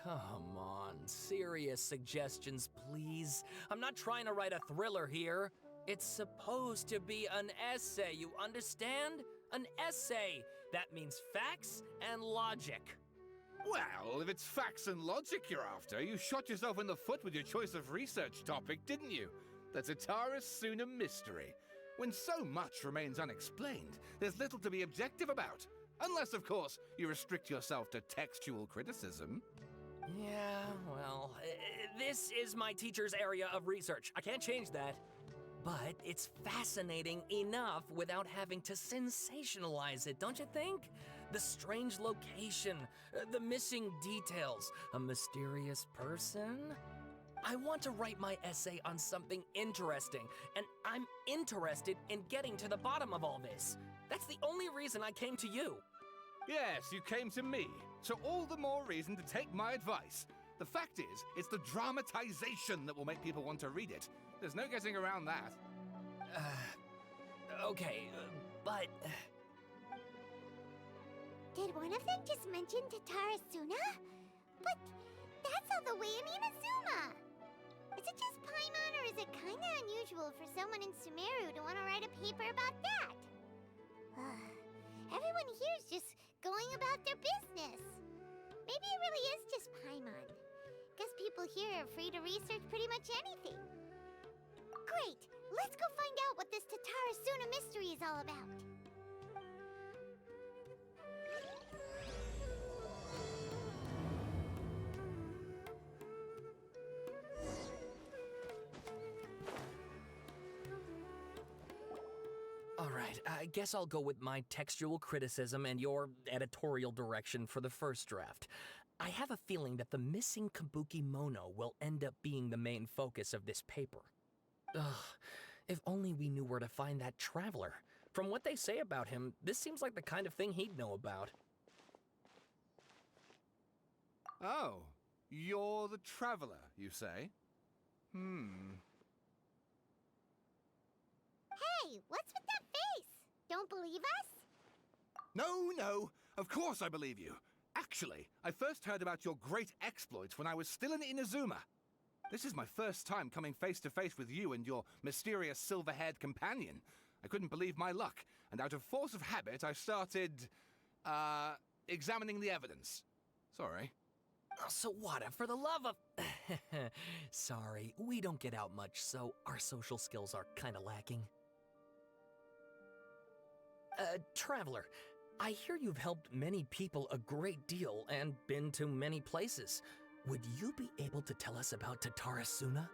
Come on, serious suggestions, please. I'm not trying to write a thriller here. It's supposed to be an essay, you understand? An essay. That means facts and logic. Well, if it's facts and logic you're after, you shot yourself in the foot with your choice of research topic, didn't you? The Tatara Suna mystery. When so much remains unexplained, there's little to be objective about. Unless, of course, you restrict yourself to textual criticism. Yeah, well, this is my teacher's area of research. I can't change that. But it's fascinating enough without having to sensationalize it, don't you think? The strange location, the missing details, a mysterious person. I want to write my essay on something interesting, and I'm interested in getting to the bottom of all this. That's the only reason I came to you. Yes, you came to me, so all the more reason to take my advice. The fact is, it's the dramatization that will make people want to read it. There's no getting around that. Okay, but... Did one of them just mention Tatara Suna? But that's all the way in Inazuma! Is it just Paimon, or is it kinda unusual for someone in Sumeru to want to write a paper about that? Everyone here's just going about their business. Maybe it really is just Paimon. Guess people here are free to research pretty much anything. Great! Let's go find out what this Tatara Suna mystery is all about. All right, I guess I'll go with my textual criticism and your editorial direction for the first draft. I have a feeling that the missing Kabuki Mono will end up being the main focus of this paper. Ugh, if only we knew where to find that traveler. From what they say about him, this seems like the kind of thing he'd know about. Oh, you're the traveler, you say? Hey, what's with that face? Don't believe us? No, of course I believe you. Actually, I first heard about your great exploits when I was still in Inazuma. This is my first time coming face to face with you and your mysterious silver-haired companion. I couldn't believe my luck, and out of force of habit, I started, examining the evidence. Sorry. Oh, Sawada, for the love of... Sorry, we don't get out much, so our social skills are kinda lacking. Traveler, I hear you've helped many people a great deal and been to many places. Would you be able to tell us about Tatara Suna?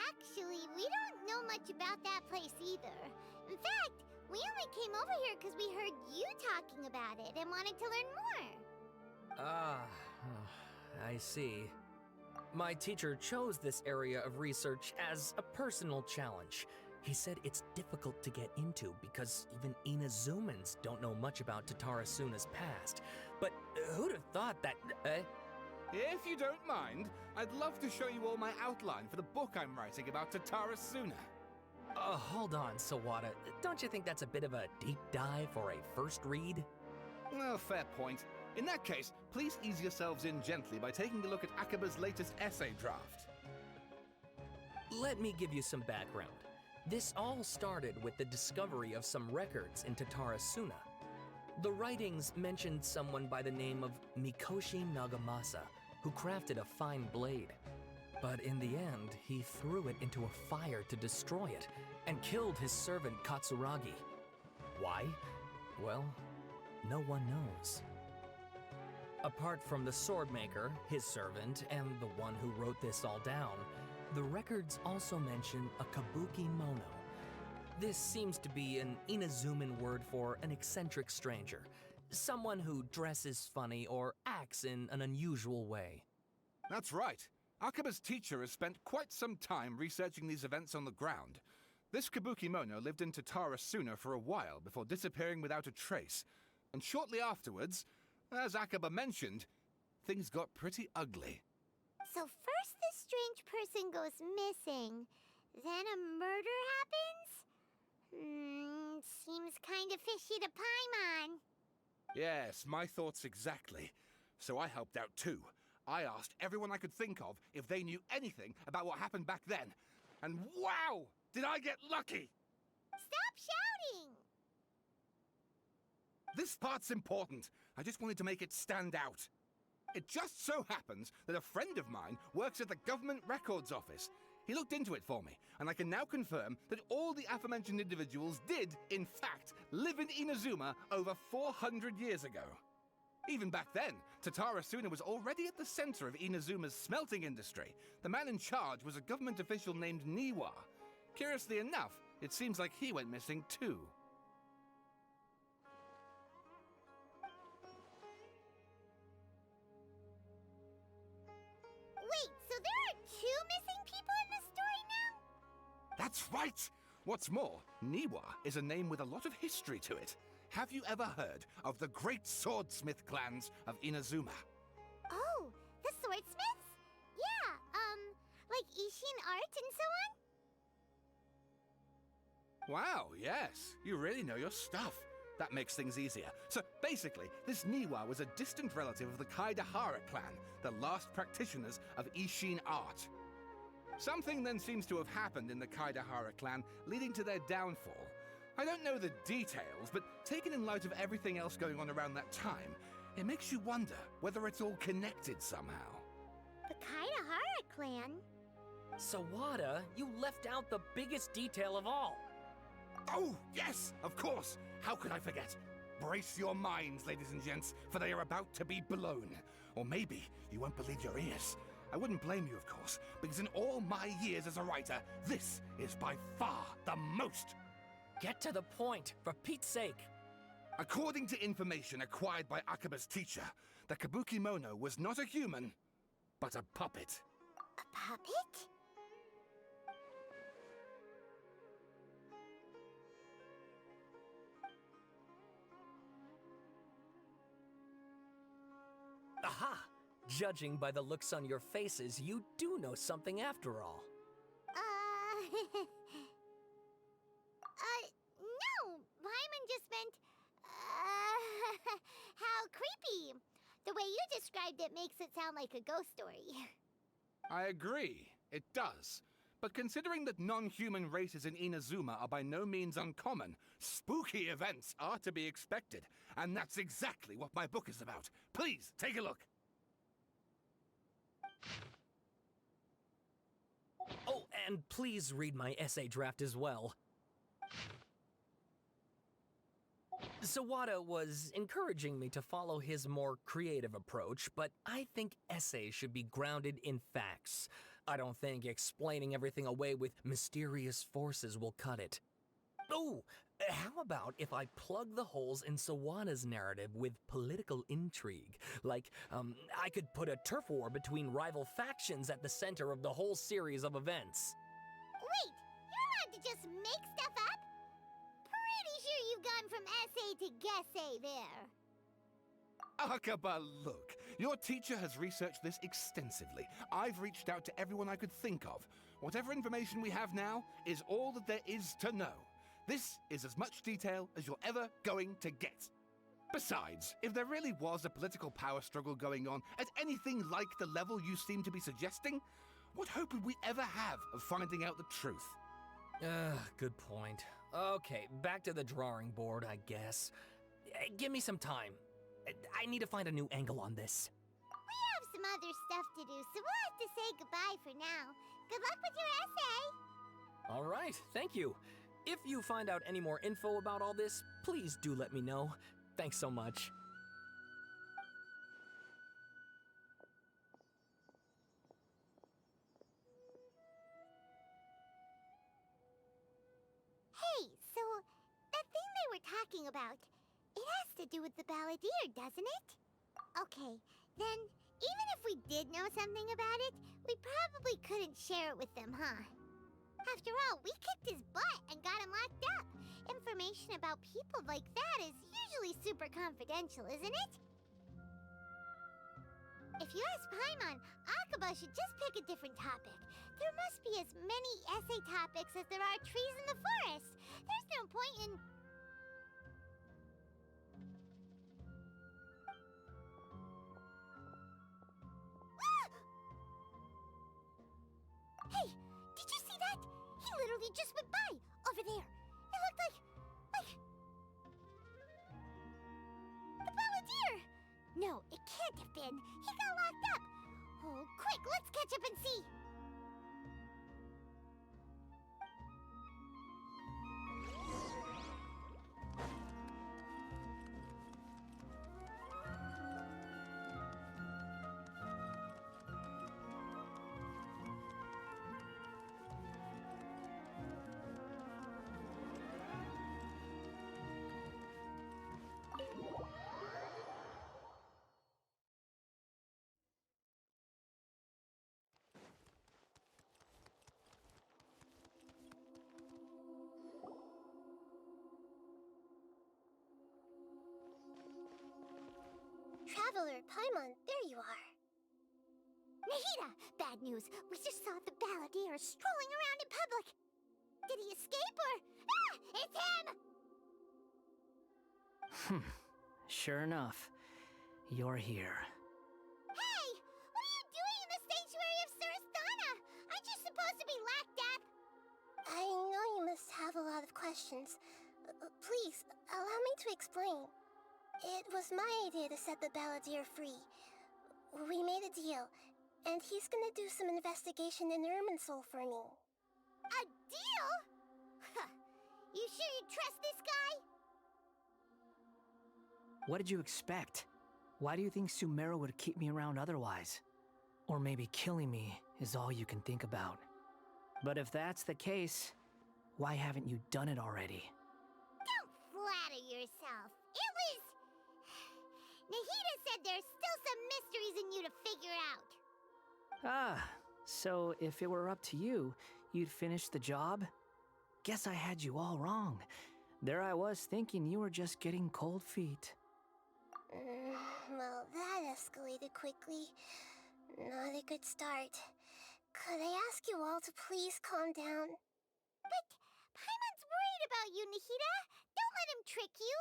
Actually, we don't know much about that place either. In fact, we only came over here because we heard you talking about it and wanted to learn more. Ah, I see. My teacher chose this area of research as a personal challenge. He said it's difficult to get into because even Inazumans don't know much about Tatara Suna's past. But who'd have thought that... If you don't mind, I'd love to show you all my outline for the book I'm writing about Tatara Suna. Hold on, Sawada. Don't you think that's a bit of a deep dive for a first read? Well, fair point. In that case, please ease yourselves in gently by taking a look at Akaba's latest essay draft. Let me give you some background. This all started with the discovery of some records in Tatara Suna. The writings mentioned someone by the name of Mikoshi Nagamasa, who crafted a fine blade. But in the end, he threw it into a fire to destroy it, and killed his servant Katsuragi. Why? Well, no one knows. Apart from the swordmaker, his servant, and the one who wrote this all down, the records also mention a Kabuki Mono. This seems to be an Inazuman word for an eccentric stranger, someone who dresses funny or acts in an unusual way. That's right. Akaba's teacher has spent quite some time researching these events on the ground. This Kabuki Mono lived in Tatara Suna for a while before disappearing without a trace. And shortly afterwards, as Akaba mentioned, things got pretty ugly. So first this strange person goes missing, then a murder happens? Seems kinda fishy to Paimon. Yes, my thoughts exactly. So I helped out too. I asked everyone I could think of if they knew anything about what happened back then. And wow! Did I get lucky! Stop shouting! This part's important. I just wanted to make it stand out. It just so happens that a friend of mine works at the Government Records Office. He looked into it for me, and I can now confirm that all the aforementioned individuals did, in fact, live in Inazuma over 400 years ago. Even back then, Tatara Suna was already at the center of Inazuma's smelting industry. The man in charge was a government official named Niwa. Curiously enough, it seems like he went missing too. Wait, so there are 2 missing people in this story now? That's right! What's more, Niwa is a name with a lot of history to it. Have you ever heard of the great swordsmith clans of Inazuma? Oh, the swordsmiths? Yeah, like Ishin art and so on? Wow, yes. You really know your stuff. That makes things easier. So basically, this Niwa was a distant relative of the Kaidahara clan, the last practitioners of Ishin art. Something then seems to have happened in the Kaidahara clan, leading to their downfall. I don't know the details, but taken in light of everything else going on around that time, it makes you wonder whether it's all connected somehow. The Kaidahara clan? Sawada, you left out the biggest detail of all. Oh, yes, of course. How could I forget? Brace your minds, ladies and gents, for they are about to be blown. Or maybe you won't believe your ears. I wouldn't blame you, of course, because in all my years as a writer, this is by far the most. Get to the point, for Pete's sake. According to information acquired by Akaba's teacher, the Kabukimono was not a human, but a puppet. A puppet? Aha! Judging by the looks on your faces, you do know something after all. No! Paimon just meant, how creepy. The way you described it makes it sound like a ghost story. I agree, it does. But considering that non-human races in Inazuma are by no means uncommon, spooky events are to be expected. And that's exactly what my book is about. Please, take a look. Oh, and please read my essay draft as well. Sawada was encouraging me to follow his more creative approach, but I think essays should be grounded in facts. I don't think explaining everything away with mysterious forces will cut it. Oh, how about if I plug the holes in Sawada's narrative with political intrigue? Like, I could put a turf war between rival factions at the center of the whole series of events. Wait, you're allowed to just make stuff up? Pretty sure you've gone from essay to guessay there. Akaba, look. Your teacher has researched this extensively. I've reached out to everyone I could think of. Whatever information we have now is all that there is to know. This is as much detail as you're ever going to get. Besides, if there really was a political power struggle going on at anything like the level you seem to be suggesting, what hope would we ever have of finding out the truth? Good point. Okay, back to the drawing board, I guess. Give me some time. I need to find a new angle on this. We have some other stuff to do, so we'll have to say goodbye for now. Good luck with your essay! All right, thank you. If you find out any more info about all this, please do let me know. Thanks so much. Hey, so that thing they were talking about, it has to do with the balladeer, doesn't it? Okay, then even if we did know something about it, we probably couldn't share it with them, huh? After all, we kicked his butt and got him locked up. Information about people like that is usually super confidential, isn't it? If you ask Paimon, Akaba should just pick a different topic. There must be as many essay topics as there are trees in the forest. There's no point in... he just went by, over there. It looked like... the Balladeer! No, it can't have been. He got locked up. Oh, quick, let's catch up and see. Traveler, Paimon, there you are. Nahida! Bad news. We just saw the Balladeer strolling around in public. Did he escape or... Ah! It's him! Sure enough, you're here. Hey! What are you doing in the sanctuary of Surasthana? Aren't you supposed to be locked up? I know you must have a lot of questions. Please, allow me to explain. It was my idea to set the Balladeer free. We made a deal, and he's gonna do some investigation in Irminsul for me. A deal? Huh. You sure you trust this guy? What did you expect? Why do you think Sumeru would keep me around otherwise? Or maybe killing me is all you can think about. But if that's the case, why haven't you done it already? Don't flatter yourself. It was... Nahida said there's still some mysteries in you to figure out. Ah, so if it were up to you, you'd finish the job? Guess I had you all wrong. There I was thinking you were just getting cold feet. Well, that escalated quickly. Not a good start. Could I ask you all to please calm down? But Paimon's worried about you, Nahida. Don't let him trick you.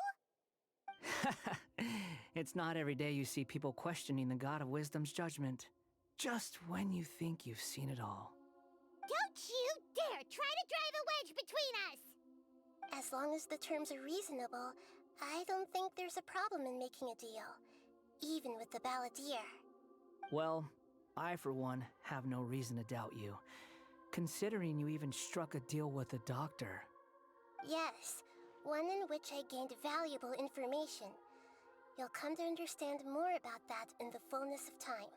It's not every day you see people questioning the God of Wisdom's judgment. Just when you think you've seen it all. Don't you dare try to drive a wedge between us! As long as the terms are reasonable, I don't think there's a problem in making a deal. Even with the Balladeer. Well, I for one have no reason to doubt you. Considering you even struck a deal with the doctor. Yes, one in which I gained valuable information. You'll come to understand more about that in the fullness of time.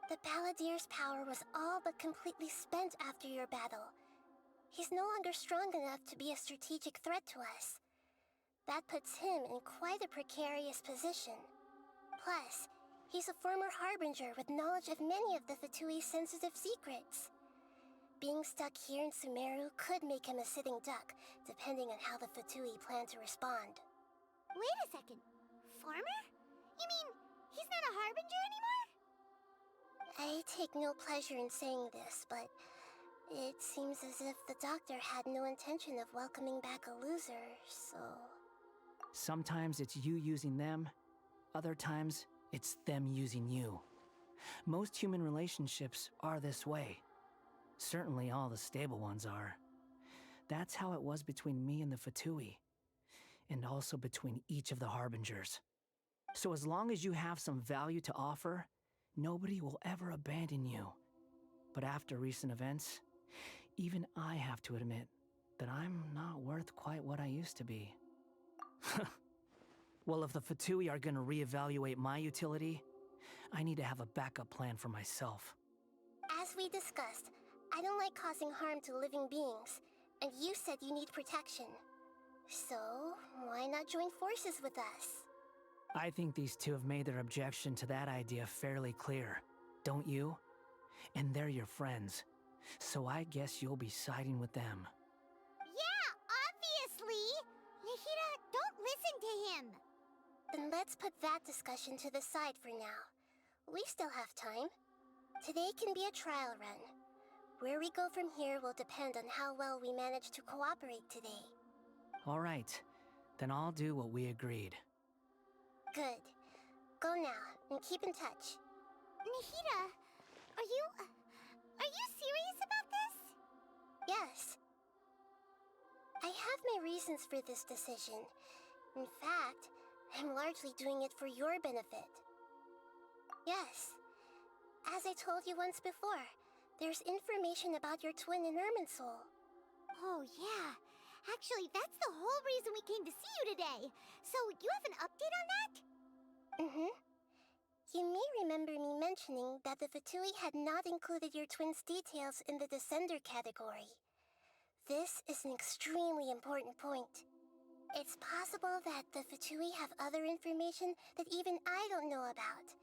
The Balladeer's power was all but completely spent after your battle. He's no longer strong enough to be a strategic threat to us. That puts him in quite a precarious position. Plus, he's a former Harbinger with knowledge of many of the Fatui's sensitive secrets. Being stuck here in Sumeru could make him a sitting duck, depending on how the Fatui plan to respond. Wait a second. Former? You mean he's not a Harbinger anymore? I take no pleasure in saying this, but it seems as if the doctor had no intention of welcoming back a loser, so... Sometimes it's you using them, other times it's them using you. Most human relationships are this way. Certainly all the stable ones are. That's how it was between me and the Fatui, and also between each of the Harbingers. So as long as you have some value to offer, nobody will ever abandon you. But after recent events, even I have to admit that I'm not worth quite what I used to be. Well, if the Fatui are gonna reevaluate my utility, I need to have a backup plan for myself. As we discussed, I don't like causing harm to living beings, and you said you need protection. So, why not join forces with us? I think these two have made their objection to that idea fairly clear, don't you? And they're your friends, so I guess you'll be siding with them. Yeah, obviously! Nahida, don't listen to him! Then let's put that discussion to the side for now. We still have time. Today can be a trial run. Where we go from here will depend on how well we manage to cooperate today. All right, then I'll do what we agreed. Good. Go now, and keep in touch. Nahida, are you serious about this? Yes. I have my reasons for this decision. In fact, I'm largely doing it for your benefit. Yes. As I told you once before, there's information about your twin in Irminsul. Oh, yeah. Actually, that's the whole reason we came to see you today. So, you have an update on that? Mm-hmm. You may remember me mentioning that the Fatui had not included your twin's details in the Descender category. This is an extremely important point. It's possible that the Fatui have other information that even I don't know about.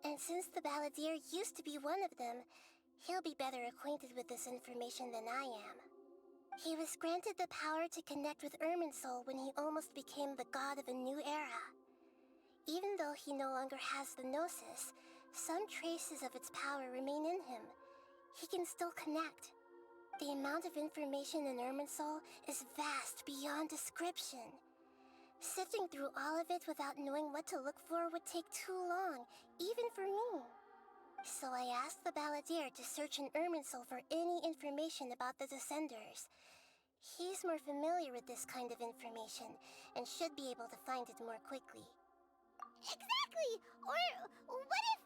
And since the Balladeer used to be one of them, he'll be better acquainted with this information than I am. He was granted the power to connect with Irminsul when he almost became the god of a new era. Even though he no longer has the Gnosis, some traces of its power remain in him. He can still connect. The amount of information in Irminsul is vast beyond description. Sifting through all of it without knowing what to look for would take too long, even for me. So I asked the Balladeer to search in Irminsul for any information about the Descenders. He's more familiar with this kind of information, and should be able to find it more quickly. Exactly! Or what if...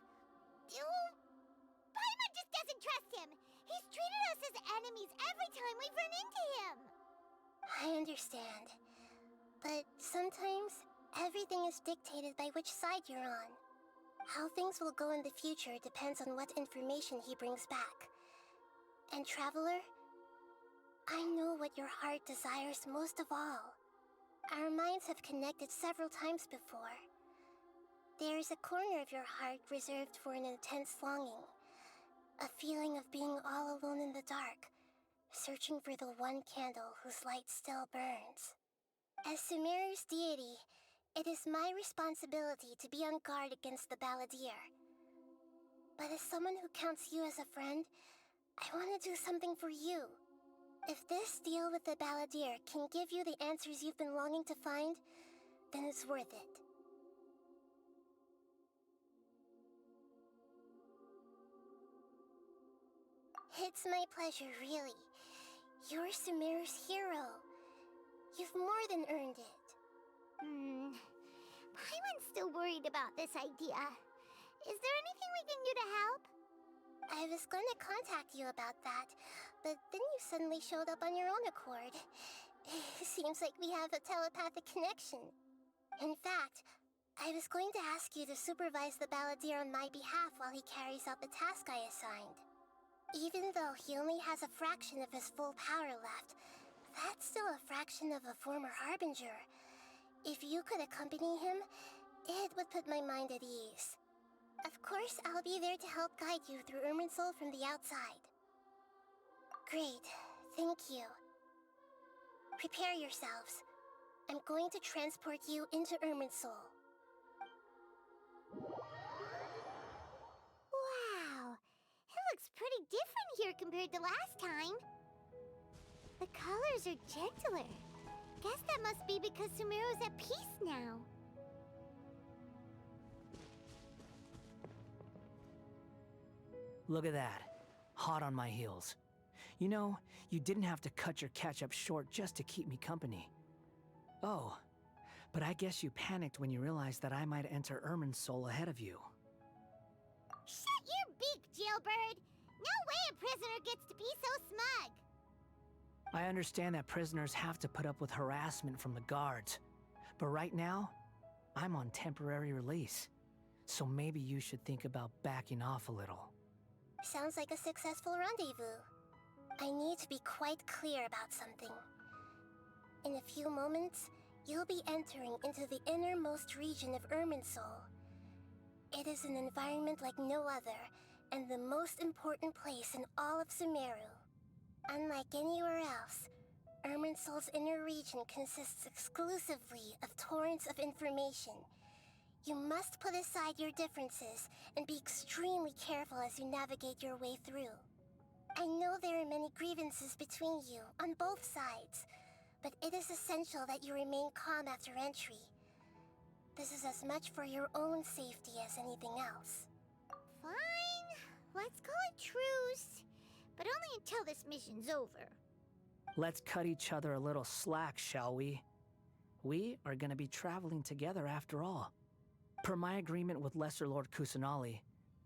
Paimon just doesn't trust him! He's treated us as enemies every time we've run into him! I understand. But sometimes, everything is dictated by which side you're on. How things will go in the future depends on what information he brings back. And Traveler, I know what your heart desires most of all. Our minds have connected several times before. There is a corner of your heart reserved for an intense longing. A feeling of being all alone in the dark, searching for the one candle whose light still burns. As Sumeru's deity, it is my responsibility to be on guard against the Balladeer. But as someone who counts you as a friend, I want to do something for you. If this deal with the Balladeer can give you the answers you've been longing to find, then it's worth it. It's my pleasure, really. You're Sumeru's hero. You've more than earned it. Paimon's still worried about this idea. Is there anything we can do to help? I was going to contact you about that, but then you suddenly showed up on your own accord. Seems like we have a telepathic connection. In fact, I was going to ask you to supervise the Balladeer on my behalf while he carries out the task I assigned. Even though he only has a fraction of his full power left, that's still a fraction of a former Harbinger. If you could accompany him, it would put my mind at ease. Of course, I'll be there to help guide you through Irminsul from the outside. Great, thank you. Prepare yourselves. I'm going to transport you into Irminsul. Wow! It looks pretty different here compared to last time. The colors are gentler. Guess that must be because Sumeru's at peace now. Look at that. Hot on my heels. You know, you didn't have to cut your catch-up short just to keep me company. Oh, but I guess you panicked when you realized that I might enter Irminsul ahead of you. Shut your beak, jailbird! No way a prisoner gets to be so smug! I understand that prisoners have to put up with harassment from the guards, but right now, I'm on temporary release. So maybe you should think about backing off a little. Sounds like a successful rendezvous. I need to be quite clear about something. In a few moments, you'll be entering into the innermost region of Irminsul. It is an environment like no other, and the most important place in all of Sumeru. Unlike anywhere else, Irminsul's inner region consists exclusively of torrents of information. You must put aside your differences and be extremely careful as you navigate your way through. I know there are many grievances between you, on both sides, but it is essential that you remain calm after entry. This is as much for your own safety as anything else. Fine. Let's call it truce. But only until this mission's over. Let's cut each other a little slack, shall we? We are gonna be traveling together after all. Per my agreement with Lesser Lord Kusanali,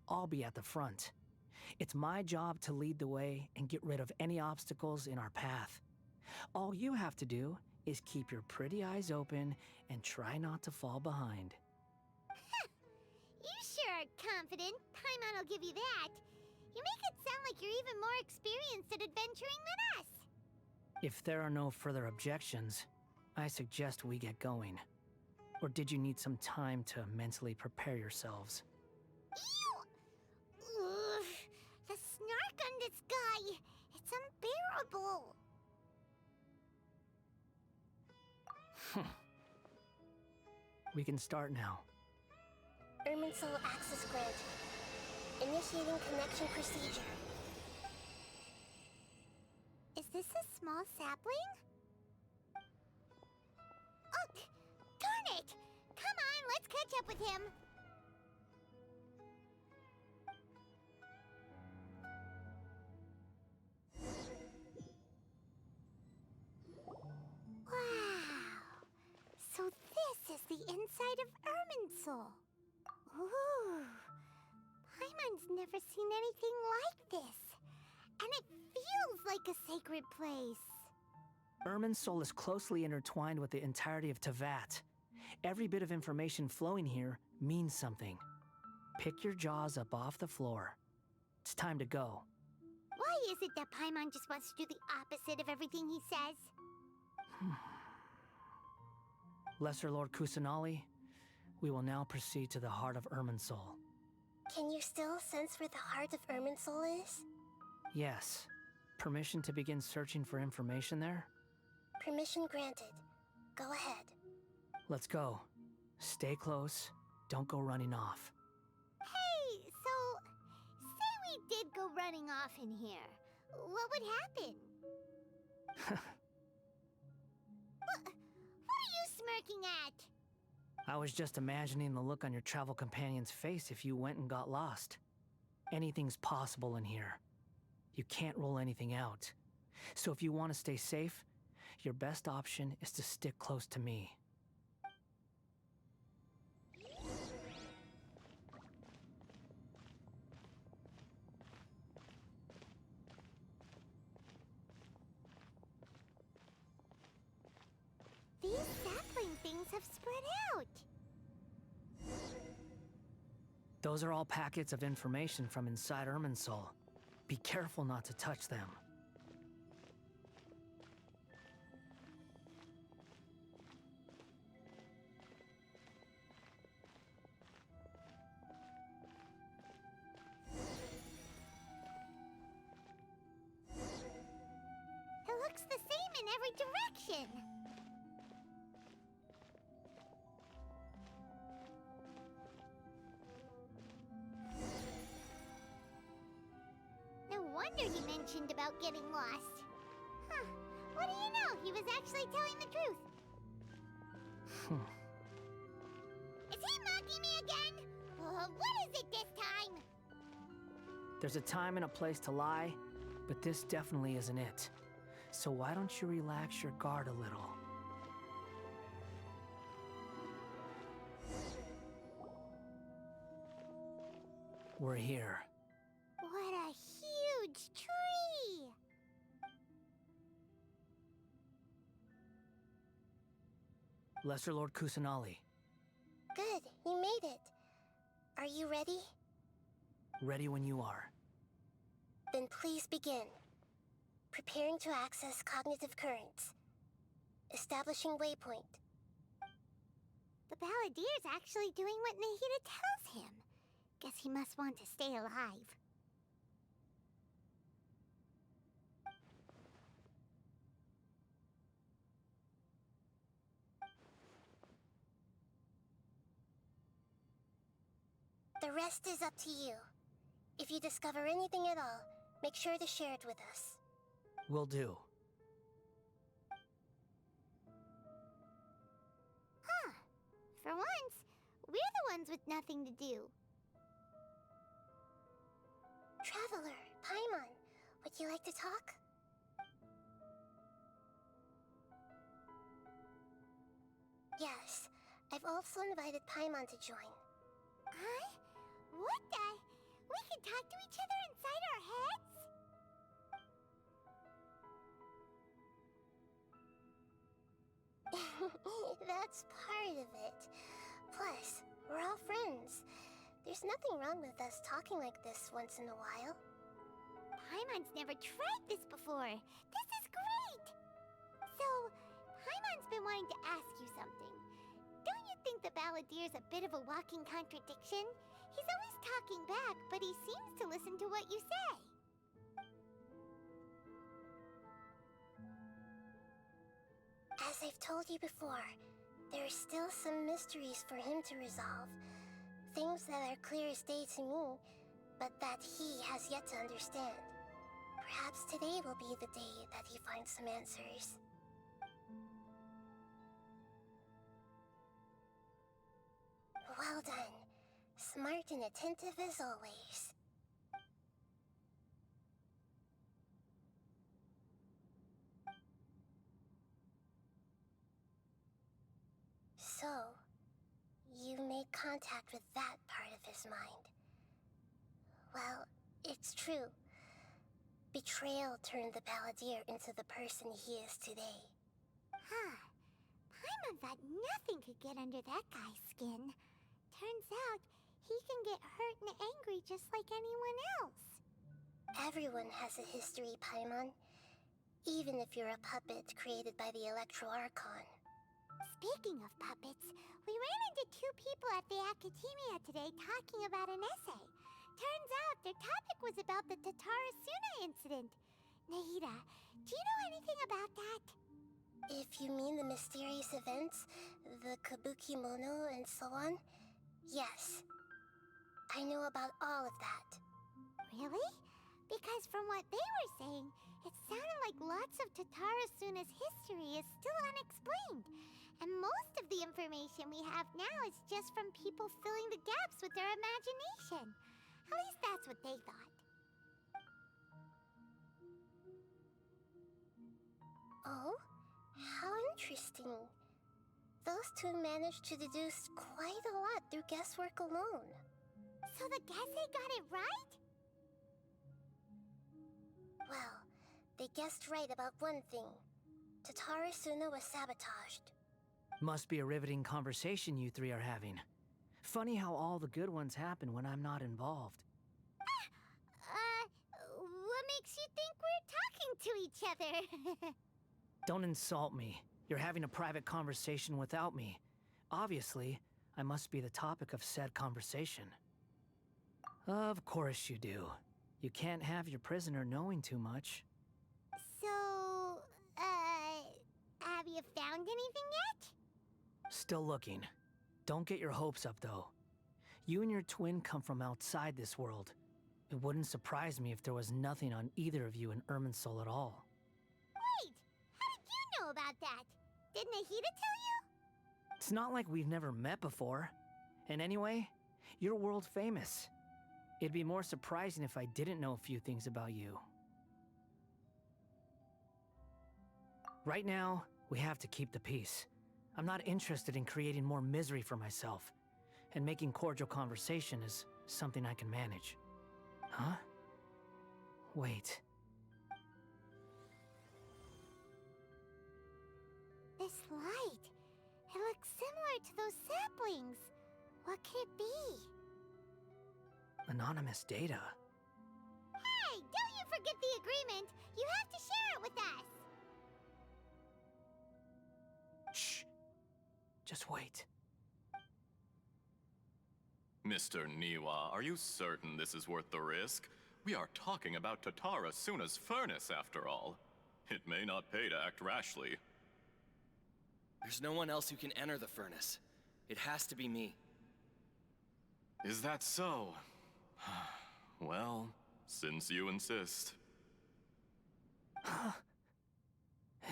I'll be at the front. It's my job to lead the way and get rid of any obstacles in our path. All you have to do is keep your pretty eyes open and try not to fall behind. You sure are confident. Paimon will give you that. You make it sound like you're even more experienced at adventuring than us. If there are no further objections, I suggest we get going. Or did you need some time to mentally prepare yourselves? Ew! Ugh, the snark on this guy. It's unbearable. We can start now. Irminsul access granted. Initiating connection procedure. Is this a small sapling? Oh, darn it! Come on, let's catch up with him. Wow! So this is the inside of Irminsul. Ooh! Paimon's never seen anything like this. And it feels like a sacred place. Irminsul is closely intertwined with the entirety of Teyvat. Every bit of information flowing here means something. Pick your jaws up off the floor. It's time to go. Why is it that Paimon just wants to do the opposite of everything he says? Lesser Lord Kusanali, we will now proceed to the heart of Irminsul. Can you still sense where the heart of Irminsul is? Yes. Permission to begin searching for information there? Permission granted. Go ahead. Let's go. Stay close. Don't go running off. Hey, so, say we did go running off in here. What would happen? What are you smirking at? I was just imagining the look on your travel companion's face if you went and got lost. Anything's possible in here. You can't rule anything out. So if you want to stay safe, your best option is to stick close to me. These sapling things have spread out. Those are all packets of information from inside Irminsul. Be careful not to touch them. It looks the same in every direction. No wonder he mentioned about getting lost. Huh. What do you know? He was actually telling the truth. Is he mocking me again? What is it this time? There's a time and a place to lie, but this definitely isn't it. So why don't you relax your guard a little? We're here. What a huge tree! Lesser Lord Kusanali, Good, you made it. Are you ready? ready when you are. Then please begin. Preparing to access cognitive currents. Establishing waypoint. The Balladier's actually doing what Nahida tells him. Guess he must want to stay alive. The rest is up to you. If you discover anything at all, make sure to share it with us. Will do. Huh. For once, we're the ones with nothing to do. Traveler, Paimon, would you like to talk? Yes, I've also invited Paimon to join. Huh? What the? We can talk to each other inside our heads? That's part of it. Plus, we're all friends. There's nothing wrong with us talking like this once in a while. Paimon's never tried this before. This is great! So, Paimon's been wanting to ask you something. Don't you think the Balladier's a bit of a walking contradiction? He's always talking back, but he seems to listen to what you say. As I've told you before, there are still some mysteries for him to resolve. Things that are clear as day to me, but that he has yet to understand. Perhaps today will be the day that he finds some answers. Well done. Smart and attentive as always. So, you made contact with that part of his mind. Well, it's true. Betrayal turned the Balladeer into the person he is today. Huh. Paimon thought nothing could get under that guy's skin. Turns out, he can get hurt and angry just like anyone else. Everyone has a history, Paimon. Even if you're a puppet created by the Electro Archon. Speaking of puppets, we ran into two people at the Academia today talking about an essay. Turns out their topic was about the Tatarasuna incident. Nahida, do you know anything about that? If you mean the mysterious events, the Kabuki Mono and so on, yes. I know about all of that. Really? Because from what they were saying, it sounded like lots of Tatarasuna's history is still unexplained. And most of the information we have now is just from people filling the gaps with their imagination. At least that's what they thought. Oh? How interesting. Those two managed to deduce quite a lot through guesswork alone. So the Gase got it right? Well, they guessed right about one thing. Tatarasuna was sabotaged. Must be a riveting conversation you three are having. Funny how all the good ones happen when I'm not involved. What makes you think we're talking to each other? Don't insult me. You're having a private conversation without me. Obviously, I must be the topic of said conversation. Of course you do. You can't have your prisoner knowing too much. So, have you found anything yet? Still looking. Don't get your hopes up, though. You and your twin come from outside this world. It wouldn't surprise me if there was nothing on either of you in Irminsul at all. Wait! How did you know about that? Did Nahida tell you? It's not like we've never met before. And anyway, you're world famous. It'd be more surprising if I didn't know a few things about you. Right now, we have to keep the peace. I'm not interested in creating more misery for myself. And making cordial conversation is something I can manage. Huh? Wait. This light. It looks similar to those saplings. What could it be? Anonymous data. Hey, don't you forget the agreement. You have to share it with us. Shh. Just wait. Mr. Niwa, are you certain this is worth the risk? We are talking about Tatarasuna's furnace, after all. It may not pay to act rashly. There's no one else who can enter the furnace. It has to be me. Is that so? Well, since you insist.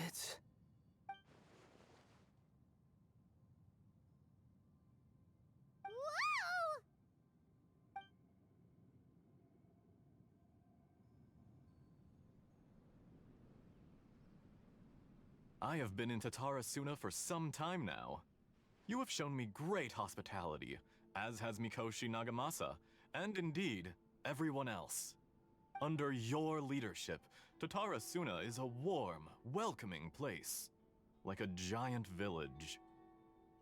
It's... Whoa! I have been in Tatarasuna for some time now. You have shown me great hospitality, as has Mikoshi Nagamasa, and indeed, everyone else. Under your leadership, Tatarasuna is a warm, welcoming place, like a giant village.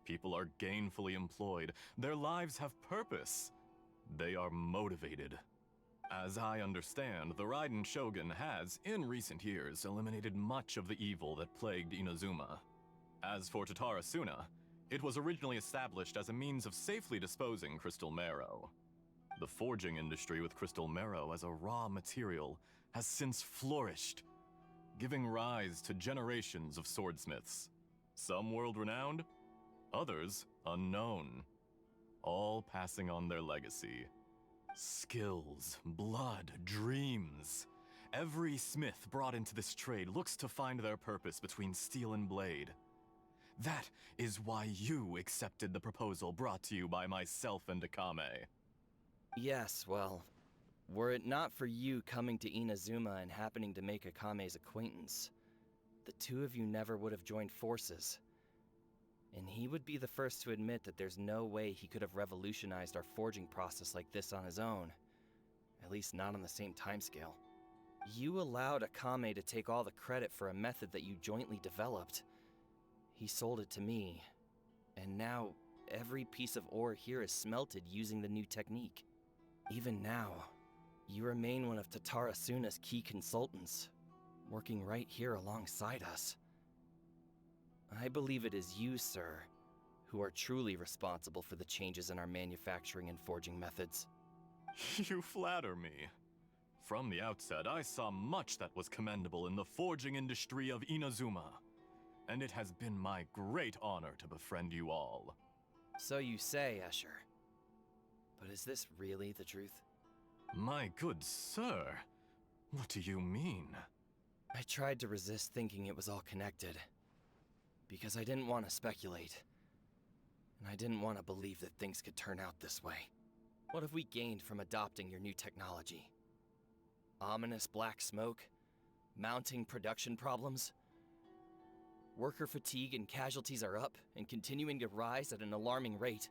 People are gainfully employed, their lives have purpose. They are motivated. As I understand, the Raiden Shogun has, in recent years, eliminated much of the evil that plagued Inazuma. As for Tatarasuna, it was originally established as a means of safely disposing crystal marrow. The forging industry with crystal marrow as a raw material has since flourished, giving rise to generations of swordsmiths. Some world-renowned, others unknown, all passing on their legacy. Skills, blood, dreams. Every smith brought into this trade looks to find their purpose between steel and blade. That is why you accepted the proposal brought to you by myself and Akame. Yes, well, were it not for you coming to Inazuma and happening to make Akame's acquaintance, the two of you never would have joined forces. And he would be the first to admit that there's no way he could have revolutionized our forging process like this on his own. At least not on the same timescale. You allowed Akame to take all the credit for a method that you jointly developed. He sold it to me, and now every piece of ore here is smelted using the new technique. Even now, you remain one of Tatarasuna's key consultants, working right here alongside us. I believe it is you, sir, who are truly responsible for the changes in our manufacturing and forging methods. You flatter me. From the outset, I saw much that was commendable in the forging industry of Inazuma, and it has been my great honor to befriend you all. So you say, Escher. But is this really the truth? My good sir, what do you mean? I tried to resist thinking it was all connected, because I didn't want to speculate, and I didn't want to believe that things could turn out this way. What have we gained from adopting your new technology? Ominous black smoke? Mounting production problems? Worker fatigue and casualties are up and continuing to rise at an alarming rate.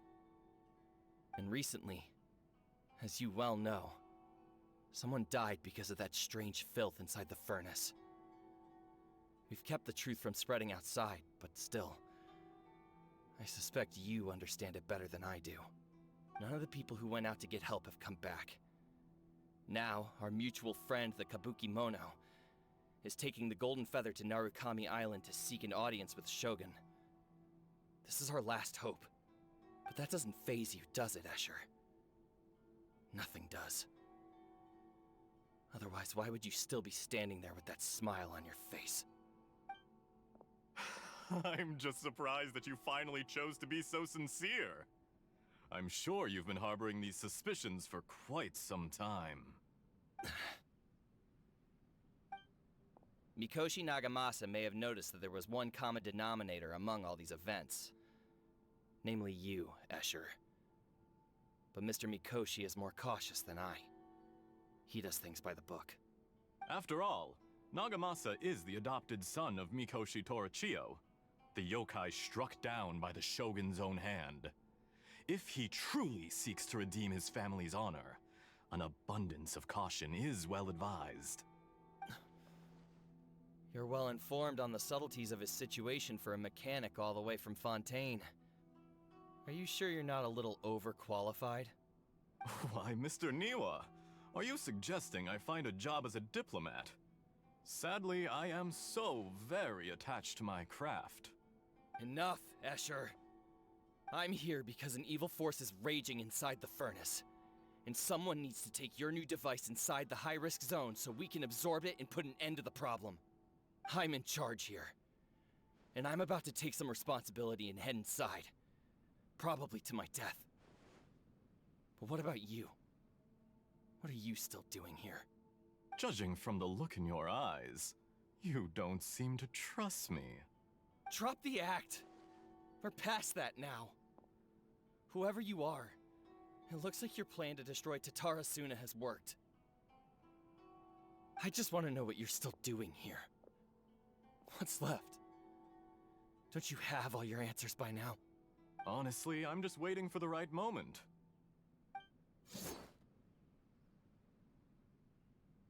And recently, as you well know, someone died because of that strange filth inside the furnace. We've kept the truth from spreading outside, but still, I suspect you understand it better than I do. None of the people who went out to get help have come back. Now, our mutual friend, the Kabuki Mono, is taking the Golden Feather to Narukami Island to seek an audience with Shogun. This is our last hope. But that doesn't faze you, does it, Escher? Nothing does. Otherwise, why would you still be standing there with that smile on your face? I'm just surprised that you finally chose to be so sincere. I'm sure you've been harboring these suspicions for quite some time. Mikoshi Nagamasa may have noticed that there was one common denominator among all these events. Namely you, Escher. But Mr. Mikoshi is more cautious than I. He does things by the book. After all, Nagamasa is the adopted son of Mikoshi Torichio, the yokai struck down by the Shogun's own hand. If he truly seeks to redeem his family's honor, an abundance of caution is well advised. You're well informed on the subtleties of his situation for a mechanic all the way from Fontaine. Are you sure you're not a little overqualified? Why, Mr. Niwa, are you suggesting I find a job as a diplomat? Sadly, I am so very attached to my craft. Enough, Escher. I'm here because an evil force is raging inside the furnace. And someone needs to take your new device inside the high-risk zone so we can absorb it and put an end to the problem. I'm in charge here. And I'm about to take some responsibility and head inside. Probably to my death. But what about you? What are you still doing here? Judging from the look in your eyes, you don't seem to trust me. Drop the act! We're past that now. Whoever you are, it looks like your plan to destroy Tatarasuna has worked. I just want to know what you're still doing here. What's left? Don't you have all your answers by now? Honestly, I'm just waiting for the right moment.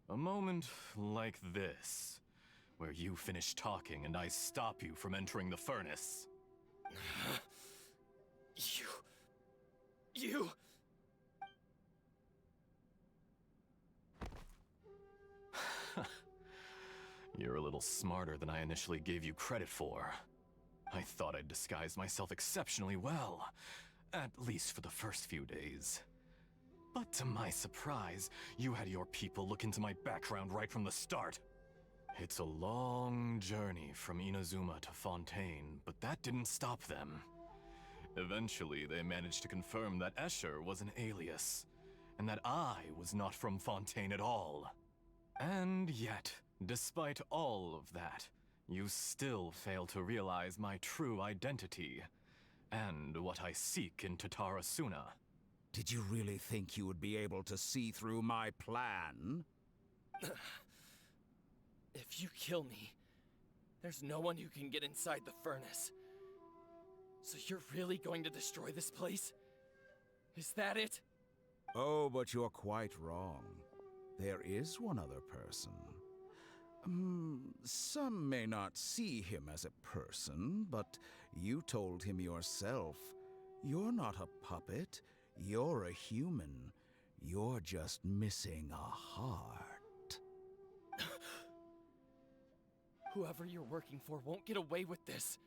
A moment like this, where you finish talking and I stop you from entering the furnace. You... You're a little smarter than I initially gave you credit for. I thought I'd disguised myself exceptionally well, at least for the first few days. But to my surprise, you had your people look into my background right from the start. It's a long journey from Inazuma to Fontaine, but that didn't stop them. Eventually, they managed to confirm that Escher was an alias, and that I was not from Fontaine at all. And yet, despite all of that, you still fail to realize my true identity, and what I seek in Tatarasuna. Did you really think you would be able to see through my plan? If you kill me, there's no one who can get inside the furnace. So you're really going to destroy this place? Is that it? Oh, but you're quite wrong. There is one other person. Some may not see him as a person, but you told him yourself. You're not a puppet. You're a human. You're just missing a heart. Whoever you're working for won't get away with this.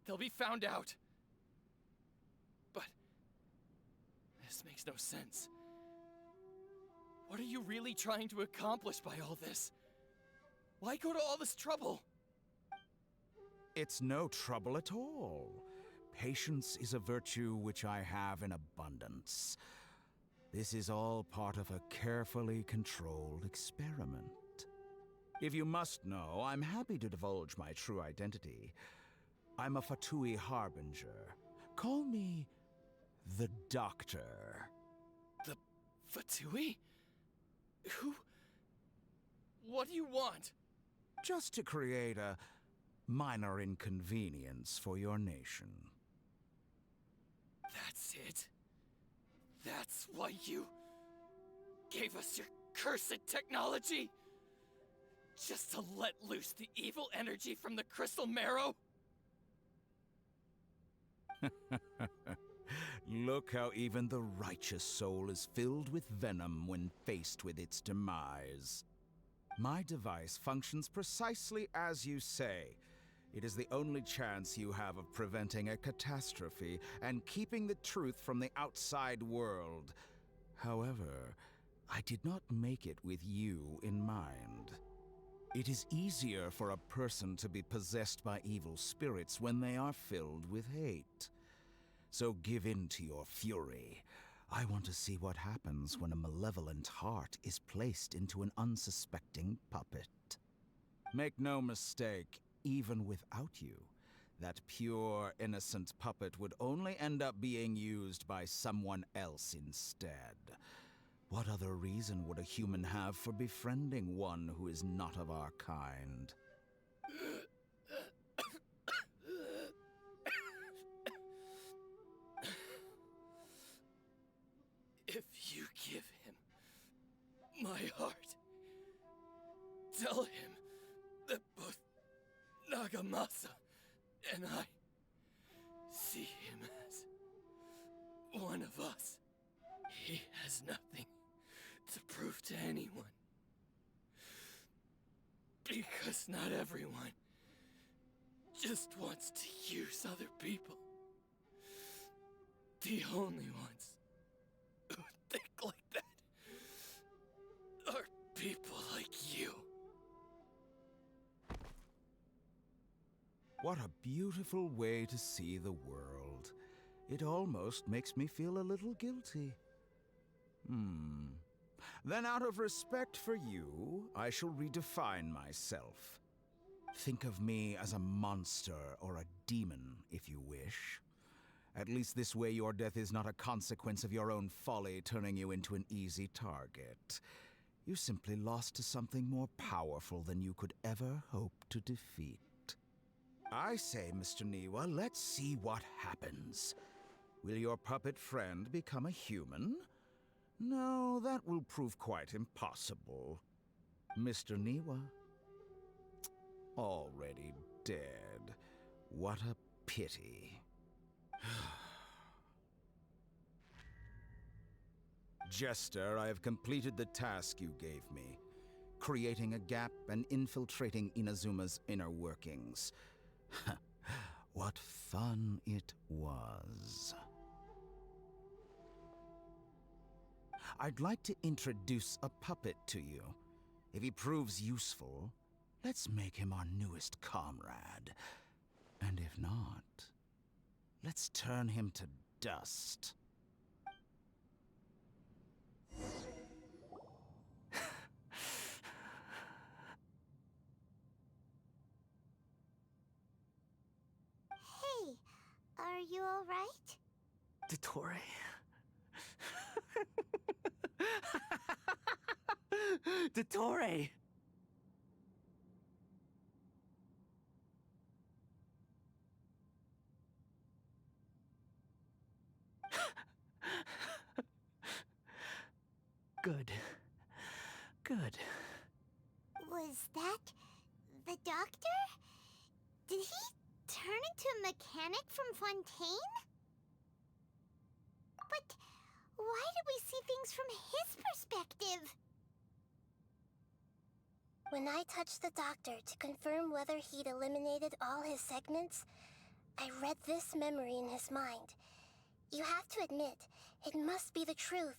They'll be found out. But this makes no sense. What are you really trying to accomplish by all this? Why go to all this trouble? It's no trouble at all. Patience is a virtue which I have in abundance. This is all part of a carefully controlled experiment. If you must know, I'm happy to divulge my true identity. I'm a Fatui Harbinger. Call me the Doctor. The Fatui? Who? What do you want? Just to create a minor inconvenience for your nation. That's it? That's why you gave us your cursed technology? Just to let loose the evil energy from the crystal marrow? Look how even the righteous soul is filled with venom when faced with its demise. My device functions precisely as you say. It is the only chance you have of preventing a catastrophe and keeping the truth from the outside world. However, I did not make it with you in mind. It is easier for a person to be possessed by evil spirits when they are filled with hate. So give in to your fury. I want to see what happens when a malevolent heart is placed into an unsuspecting puppet. Make no mistake, even without you, that pure, innocent puppet would only end up being used by someone else instead. What other reason would a human have for befriending one who is not of our kind? If you give him my heart, tell him that both Nagamasa and I see him as one of us. He has nothing to prove to anyone. Because not everyone just wants to use other people. The only ones who think like that are people like you. What a beautiful way to see the world. It almost makes me feel a little guilty. Then out of respect for you, I shall redefine myself. Think of me as a monster or a demon, if you wish. At least this way your death is not a consequence of your own folly turning you into an easy target. You simply lost to something more powerful than you could ever hope to defeat. I say, Mr. Niwa, let's see what happens. Will your puppet friend become a human? No, that will prove quite impossible. Mr. Niwa? Already dead. What a pity. Jester, I have completed the task you gave me. Creating a gap and infiltrating Inazuma's inner workings. What fun it was. I'd like to introduce a puppet to you. If he proves useful, let's make him our newest comrade. And if not, let's turn him to dust. Hey, are you alright? Dottore. Dottore! Good. Good. Was that the doctor? Did he turn into a mechanic from Fontaine? But why did we see things from his perspective? When I touched the doctor to confirm whether he'd eliminated all his segments, I read this memory in his mind. You have to admit, it must be the truth.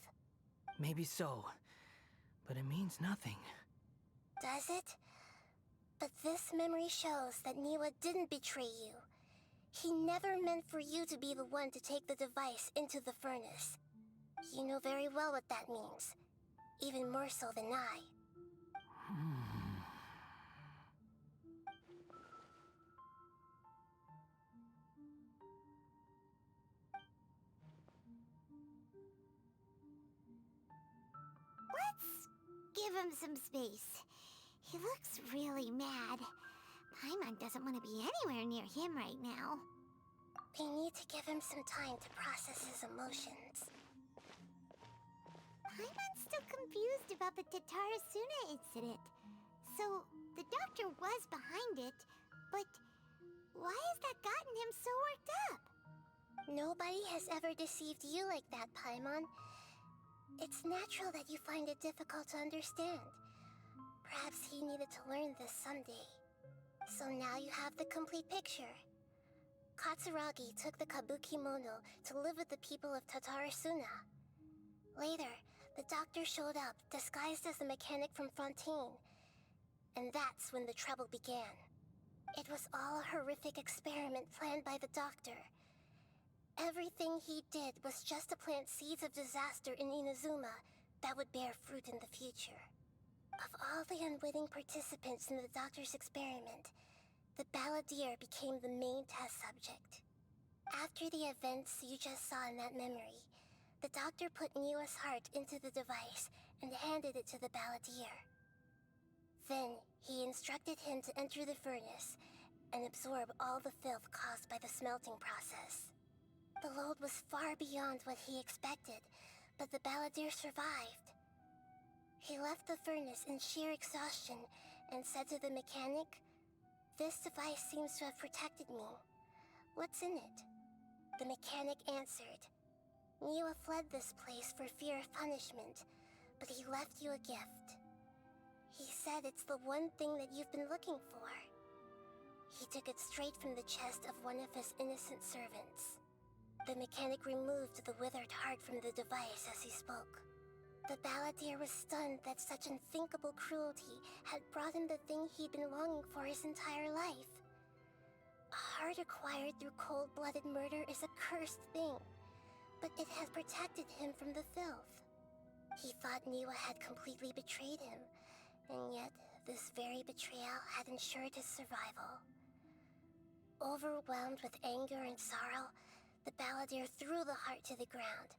Maybe so, but it means nothing. Does it? But this memory shows that Niwa didn't betray you. He never meant for you to be the one to take the device into the furnace. You know very well what that means. Even more so than I. Let's give him some space. He looks really mad. Paimon doesn't want to be anywhere near him right now. We need to give him some time to process his emotions. Paimon's still confused about the Tatarasuna incident. So, the doctor was behind it, but why has that gotten him so worked up? Nobody has ever deceived you like that, Paimon. It's natural that you find it difficult to understand. Perhaps he needed to learn this someday. So now you have the complete picture. Katsuragi took the kabuki mono to live with the people of Tatarasuna. Later, the doctor showed up, disguised as a mechanic from Fontaine. And that's when the trouble began. It was all a horrific experiment planned by the doctor. Everything he did was just to plant seeds of disaster in Inazuma that would bear fruit in the future. Of all the unwitting participants in the doctor's experiment, the balladeer became the main test subject. After the events you just saw in that memory, the doctor put Niwa's heart into the device and handed it to the balladeer. Then, he instructed him to enter the furnace and absorb all the filth caused by the smelting process. The load was far beyond what he expected, but the balladeer survived. He left the furnace in sheer exhaustion and said to the mechanic, "This device seems to have protected me. What's in it?" The mechanic answered, "Niwa fled this place for fear of punishment, but he left you a gift. He said it's the one thing that you've been looking for." He took it straight from the chest of one of his innocent servants. The mechanic removed the withered heart from the device as he spoke. The balladeer was stunned that such unthinkable cruelty had brought him the thing he'd been longing for his entire life. A heart acquired through cold-blooded murder is a cursed thing, but it has protected him from the filth. He thought Niwa had completely betrayed him, and yet this very betrayal had ensured his survival. Overwhelmed with anger and sorrow, the balladeer threw the heart to the ground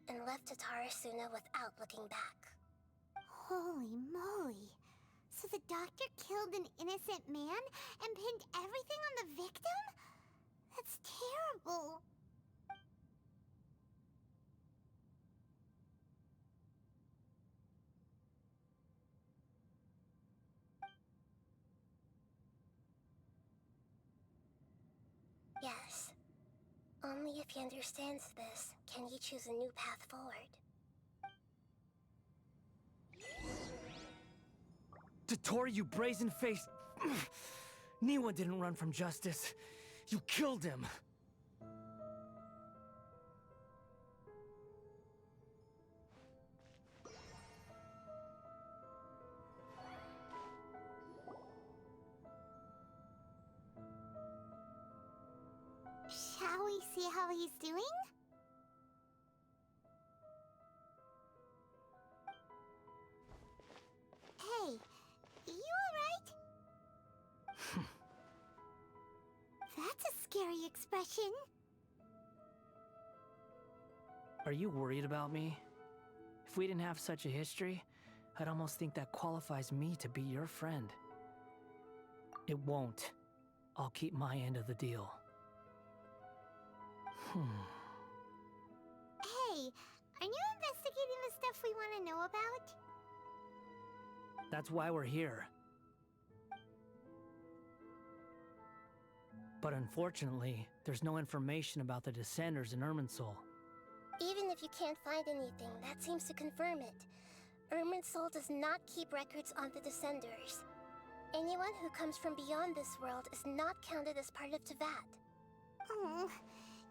and left Tatarasuna without looking back. Holy moly. So the doctor killed an innocent man and pinned everything on the victim? That's terrible. Yes. Only if he understands this can he choose a new path forward. Dottore, you brazen-faced... Niwa didn't run from justice. You killed him. Shall we see how he's doing? Hey, you alright? That's a scary expression. Are you worried about me? If we didn't have such a history, I'd almost think that qualifies me to be your friend. It won't. I'll keep my end of the deal. Hey, are you investigating the stuff we want to know about? That's why we're here. But unfortunately, there's no information about the Descenders in Irminsul. Even if you can't find anything, that seems to confirm it. Irminsul does not keep records on the Descenders. Anyone who comes from beyond this world is not counted as part of Tevat. Oh,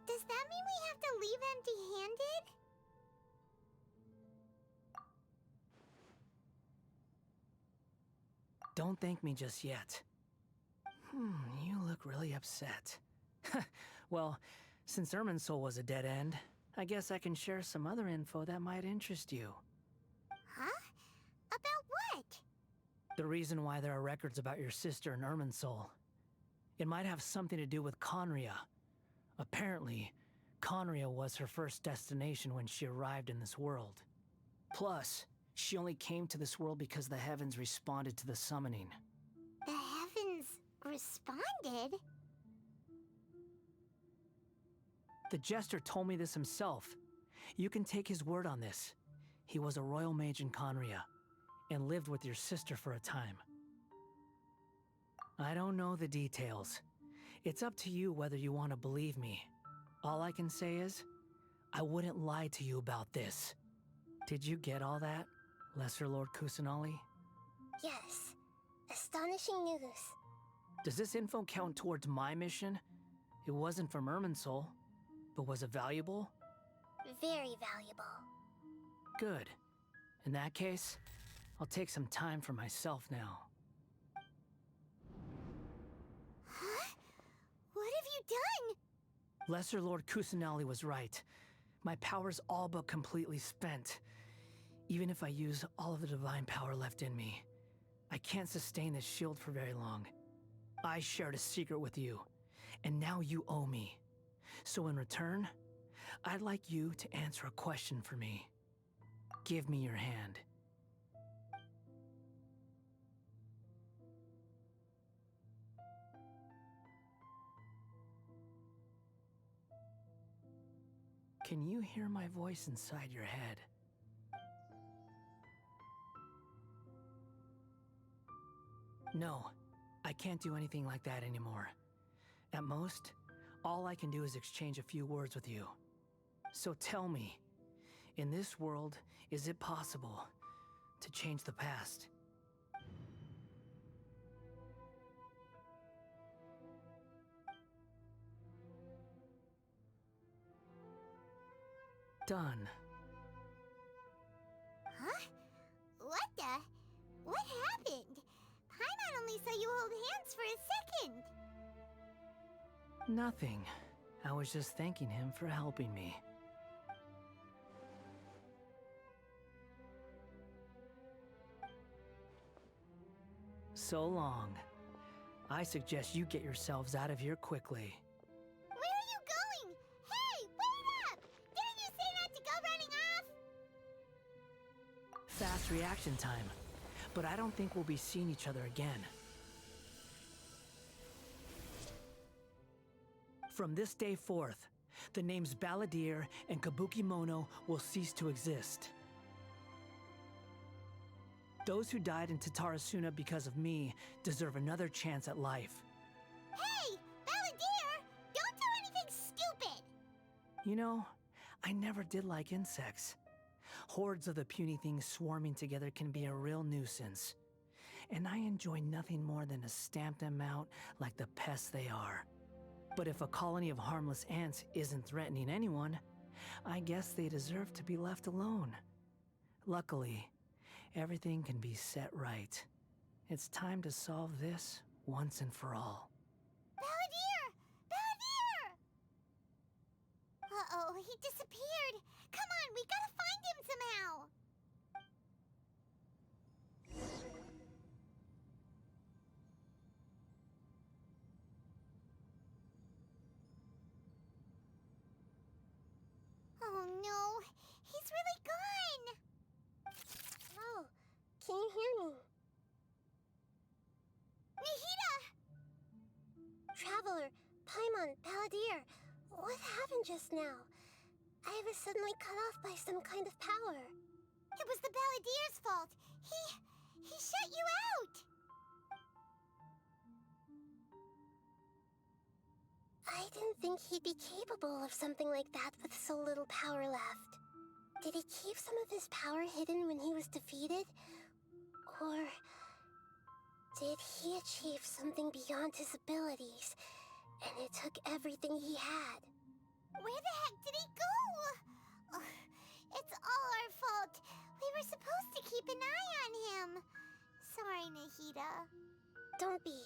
does that mean we have to leave empty-handed? Don't thank me just yet. You look really upset. Well, since Irminsul was a dead end, I guess I can share some other info that might interest you. Huh? About what? The reason why there are records about your sister in Irminsul. It might have something to do with Conria. Apparently, Conria was her first destination when she arrived in this world. Plus, she only came to this world because the heavens responded to the summoning. The heavens responded? The Jester told me this himself. You can take his word on this. He was a royal mage in Conria, and lived with your sister for a time. I don't know the details. It's up to you whether you want to believe me. All I can say is, I wouldn't lie to you about this. Did you get all that, Lesser Lord Kusanali? Yes. Astonishing news. Does this info count towards my mission? It wasn't from Irminsul, but was it valuable? Very valuable. Good. In that case, I'll take some time for myself now. Huh? What have you done? Lesser Lord Kusanali was right. My power's all but completely spent. Even if I use all of the divine power left in me, I can't sustain this shield for very long. I shared a secret with you, and now you owe me. So in return, I'd like you to answer a question for me. Give me your hand. Can you hear my voice inside your head? No, I can't do anything like that anymore. At most, all I can do is exchange a few words with you. So tell me, in this world, is it possible to change the past? Done. Huh? What the? What happened? Paimon only saw you hold hands for a second. Nothing. I was just thanking him for helping me. So long. I suggest you get yourselves out of here quickly. Where are you going? Hey, wait up! Didn't you say not to go running off? Fast reaction time. but I don't think we'll be seeing each other again. From this day forth, the names Balladeer and Kabukimono will cease to exist. Those who died in Tatarasuna because of me deserve another chance at life. Hey! Balladeer! Don't do anything stupid! You know, I never did like insects. Hordes of the puny things swarming together can be a real nuisance. And I enjoy nothing more than to stamp them out like the pests they are. But if a colony of harmless ants isn't threatening anyone, I guess they deserve to be left alone. Luckily, everything can be set right. It's time to solve this once and for all. Balladeer! Balladeer! Uh-oh, he disappeared. Come on, we gotta find him somehow. Oh no, he's really gone. Oh, can you hear me? Nahida! Traveler, Paimon, Balladeer, what happened just now? I was suddenly cut off by some kind of power. It was the Balladeer's fault. He shut you out. I didn't think he'd be capable of something like that with so little power left. Did he keep some of his power hidden when he was defeated? Or did he achieve something beyond his abilities, and it took everything he had? Where the heck did he go? Ugh, it's all our fault. We were supposed to keep an eye on him. Sorry, Nahida. Don't be.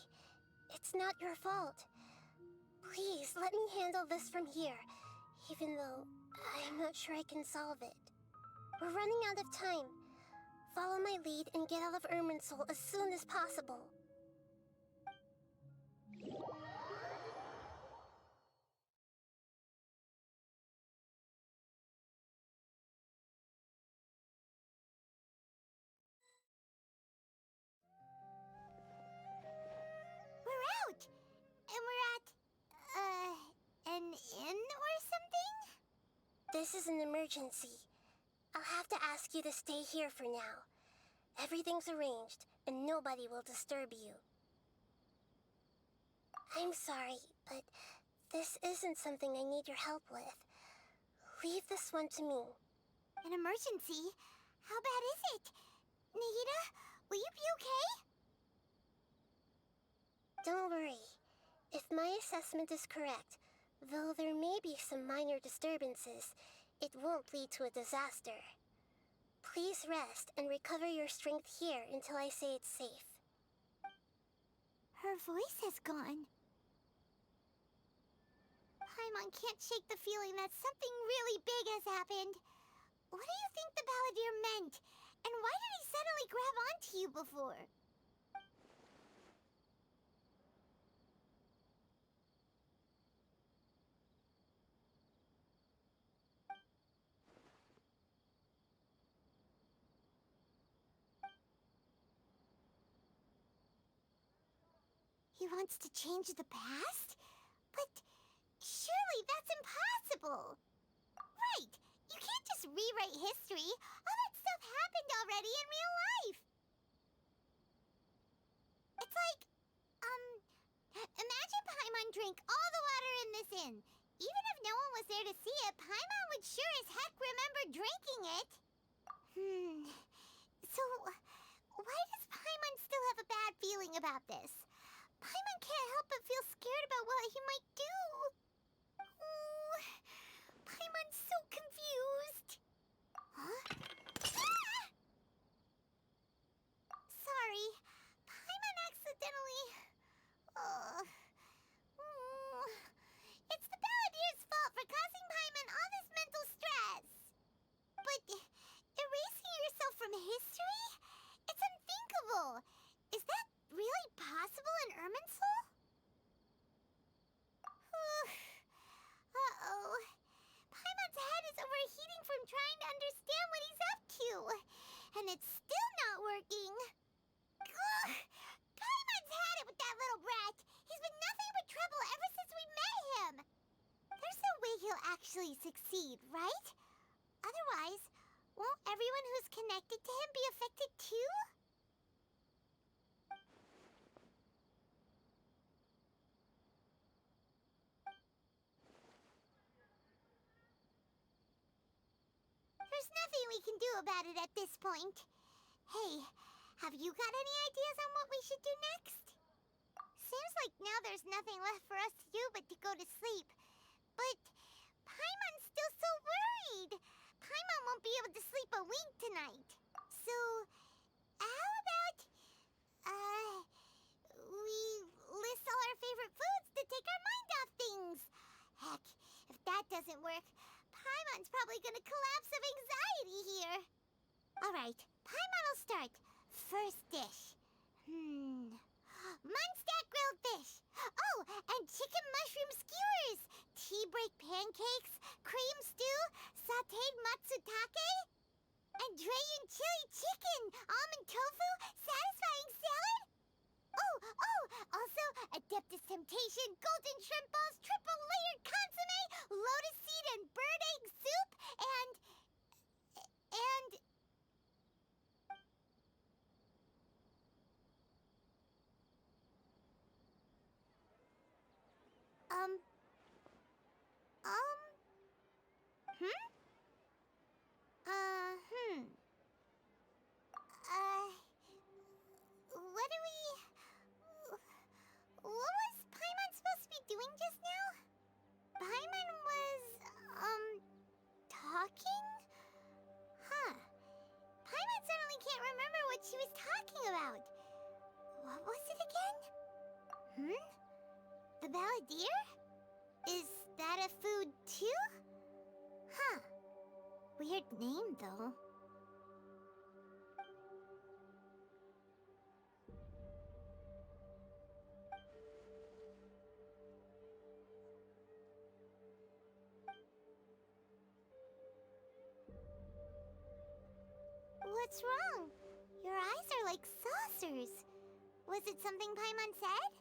It's not your fault. Please, let me handle this from here, even though I'm not sure I can solve it. We're running out of time. Follow my lead and get out of Irminsul as soon as possible. We're out! And we're at, an inn or something? This is an emergency. I'll have to ask you to stay here for now. Everything's arranged, and nobody will disturb you. I'm sorry, but this isn't something I need your help with. Leave this one to me. An emergency? How bad is it? Nahida, will you be okay? Don't worry. If my assessment is correct, though there may be some minor disturbances, it won't lead to a disaster. Please rest and recover your strength here until I say it's safe. Her voice has gone. Paimon can't shake the feeling that something really big has happened. What do you think the Balladeer meant? And why did he suddenly grab onto you before? He wants to change the past? But surely that's impossible! Right! You can't just rewrite history! All that stuff happened already in real life! It's like, imagine Paimon drank all the water in this inn. Even if no one was there to see it, Paimon would sure as heck remember drinking it. So, why does Paimon still have a bad feeling about this? Paimon can't help but feel scared about what he might do. Oh, Paimon's so confused. Huh? Ah! Sorry, Paimon accidentally... It's the Balladeer's fault for causing Paimon all this mental stress. But erasing yourself from history? It's unthinkable. Is that really possible in Irminsul? Uh-oh. actually succeed, right? Otherwise, won't everyone who's connected to him be affected too? There's nothing we can do about it at this point. Hey, have you got any ideas on what we should do next? Seems like now there's nothing left for us to do but to go to sleep. But Paimon's still so worried. Paimon won't be able to sleep a wink tonight. So, how about, we list all our favorite foods to take our mind off things? Heck, if that doesn't work, Paimon's probably gonna collapse of anxiety here. Alright, Paimon will start. First dish. Munstack grilled fish. Oh, and chicken mushroom skewers. Tea break pancakes, cream stew, sauteed matsutake, and Dragon chili chicken, almond tofu, satisfying salad. Oh, also Adeptus Temptation, golden shrimp balls, triple layered consomme, lotus seed and bird egg soup, and what was Paimon supposed to be doing just now? Paimon was, talking? Huh. Paimon suddenly can't remember what she was talking about. What was it again? The balladeer? Is that a food too? Huh. Weird name, though. What's wrong? Your eyes are like saucers. Was it something Paimon said?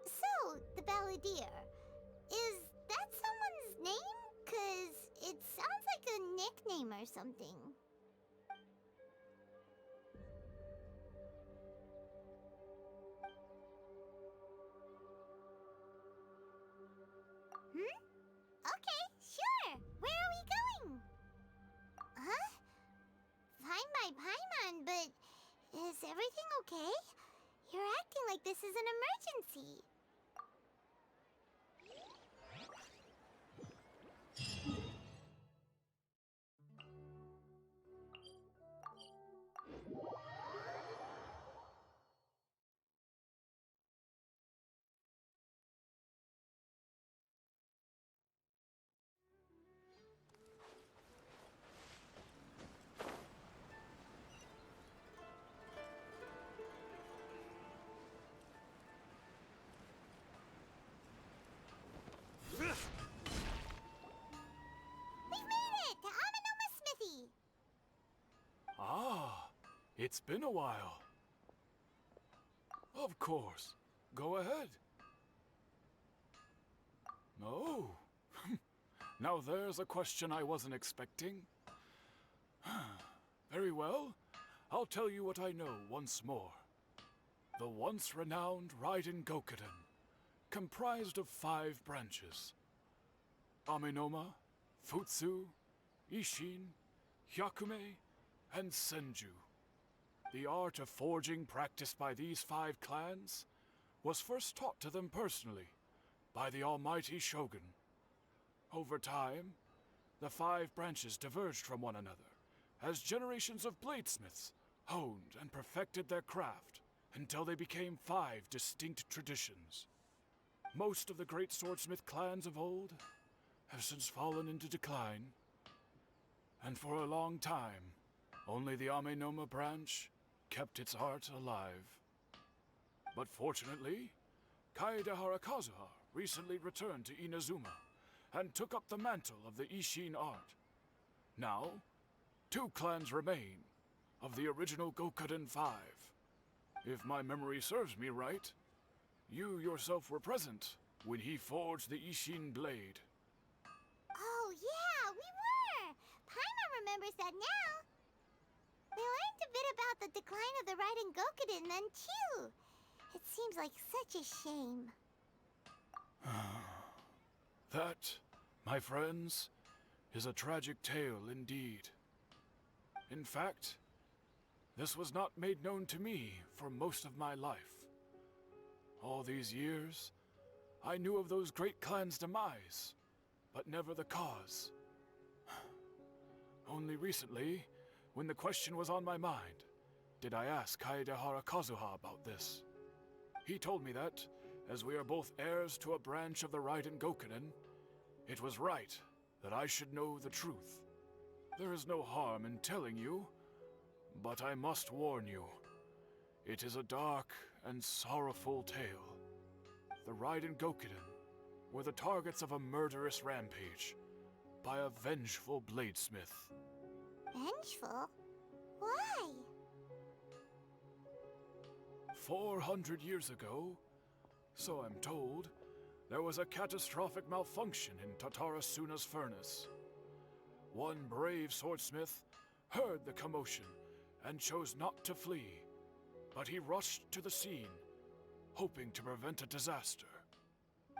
So, the balladeer. Is that someone's name? 'Cause it sounds like a nickname or something. Okay, sure. Where are we going? Huh? Fine by Paimon, but is everything okay? You're acting like this is an emergency. It's been a while. Of course. Go ahead. Oh. Now there's a question I wasn't expecting. Very well. I'll tell you what I know once more. The once renowned Raiden Gokuden, comprised of 5 branches. Amenoma, Futsu, Ishin, Hyakume, and Senju. The art of forging practiced by these 5 clans was first taught to them personally by the almighty Shogun. Over time, the 5 branches diverged from one another as generations of bladesmiths honed and perfected their craft until they became 5 distinct traditions. Most of the great swordsmith clans of old have since fallen into decline, and for a long time, only the Amenoma branch kept its art alive. But fortunately, Kaede Harakazuha recently returned to Inazuma and took up the mantle of the Ishin art. Now, 2 clans remain of the original Gokuden 5. If my memory serves me right, you yourself were present when he forged the Ishin blade. realize that now. We learned a bit about the decline of the Raiden Gokuden then, too. It seems like such a shame. That, my friends, is a tragic tale indeed. In fact, this was not made known to me for most of my life. All these years, I knew of those great clans' demise, but never the cause. Only recently, when the question was on my mind, did I ask Kaedehara Kazuha about this. He told me that, as we are both heirs to a branch of the Raiden Gokuden, it was right that I should know the truth. There is no harm in telling you, but I must warn you. It is a dark and sorrowful tale. The Raiden Gokuden were the targets of a murderous rampage by a vengeful bladesmith. Vengeful? Why? 400 years ago, so I'm told, there was a catastrophic malfunction in Tatarasuna's furnace. One brave swordsmith heard the commotion and chose not to flee, but he rushed to the scene, hoping to prevent a disaster.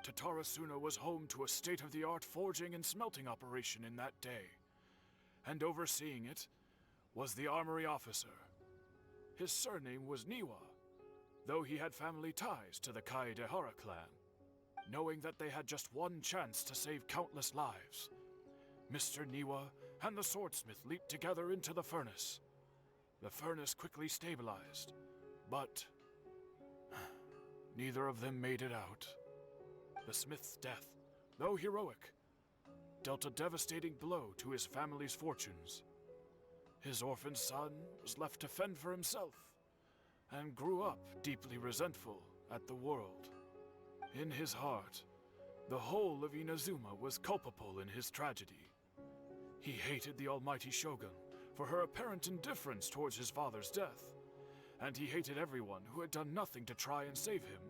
Tatarasuna was home to a state-of-the-art forging and smelting operation in that day, and overseeing it was the armory officer. His surname was Niwa, though he had family ties to the Kaedehara clan. Knowing that they had just one chance to save countless lives, Mr. Niwa and the swordsmith leaped together into the furnace. The furnace quickly stabilized, but neither of them made it out. The smith's death, though heroic, dealt a devastating blow to his family's fortunes. His orphan son was left to fend for himself, and grew up deeply resentful at the world. In his heart, the whole of Inazuma was culpable in his tragedy. He hated the almighty Shogun for her apparent indifference towards his father's death, and he hated everyone who had done nothing to try and save him.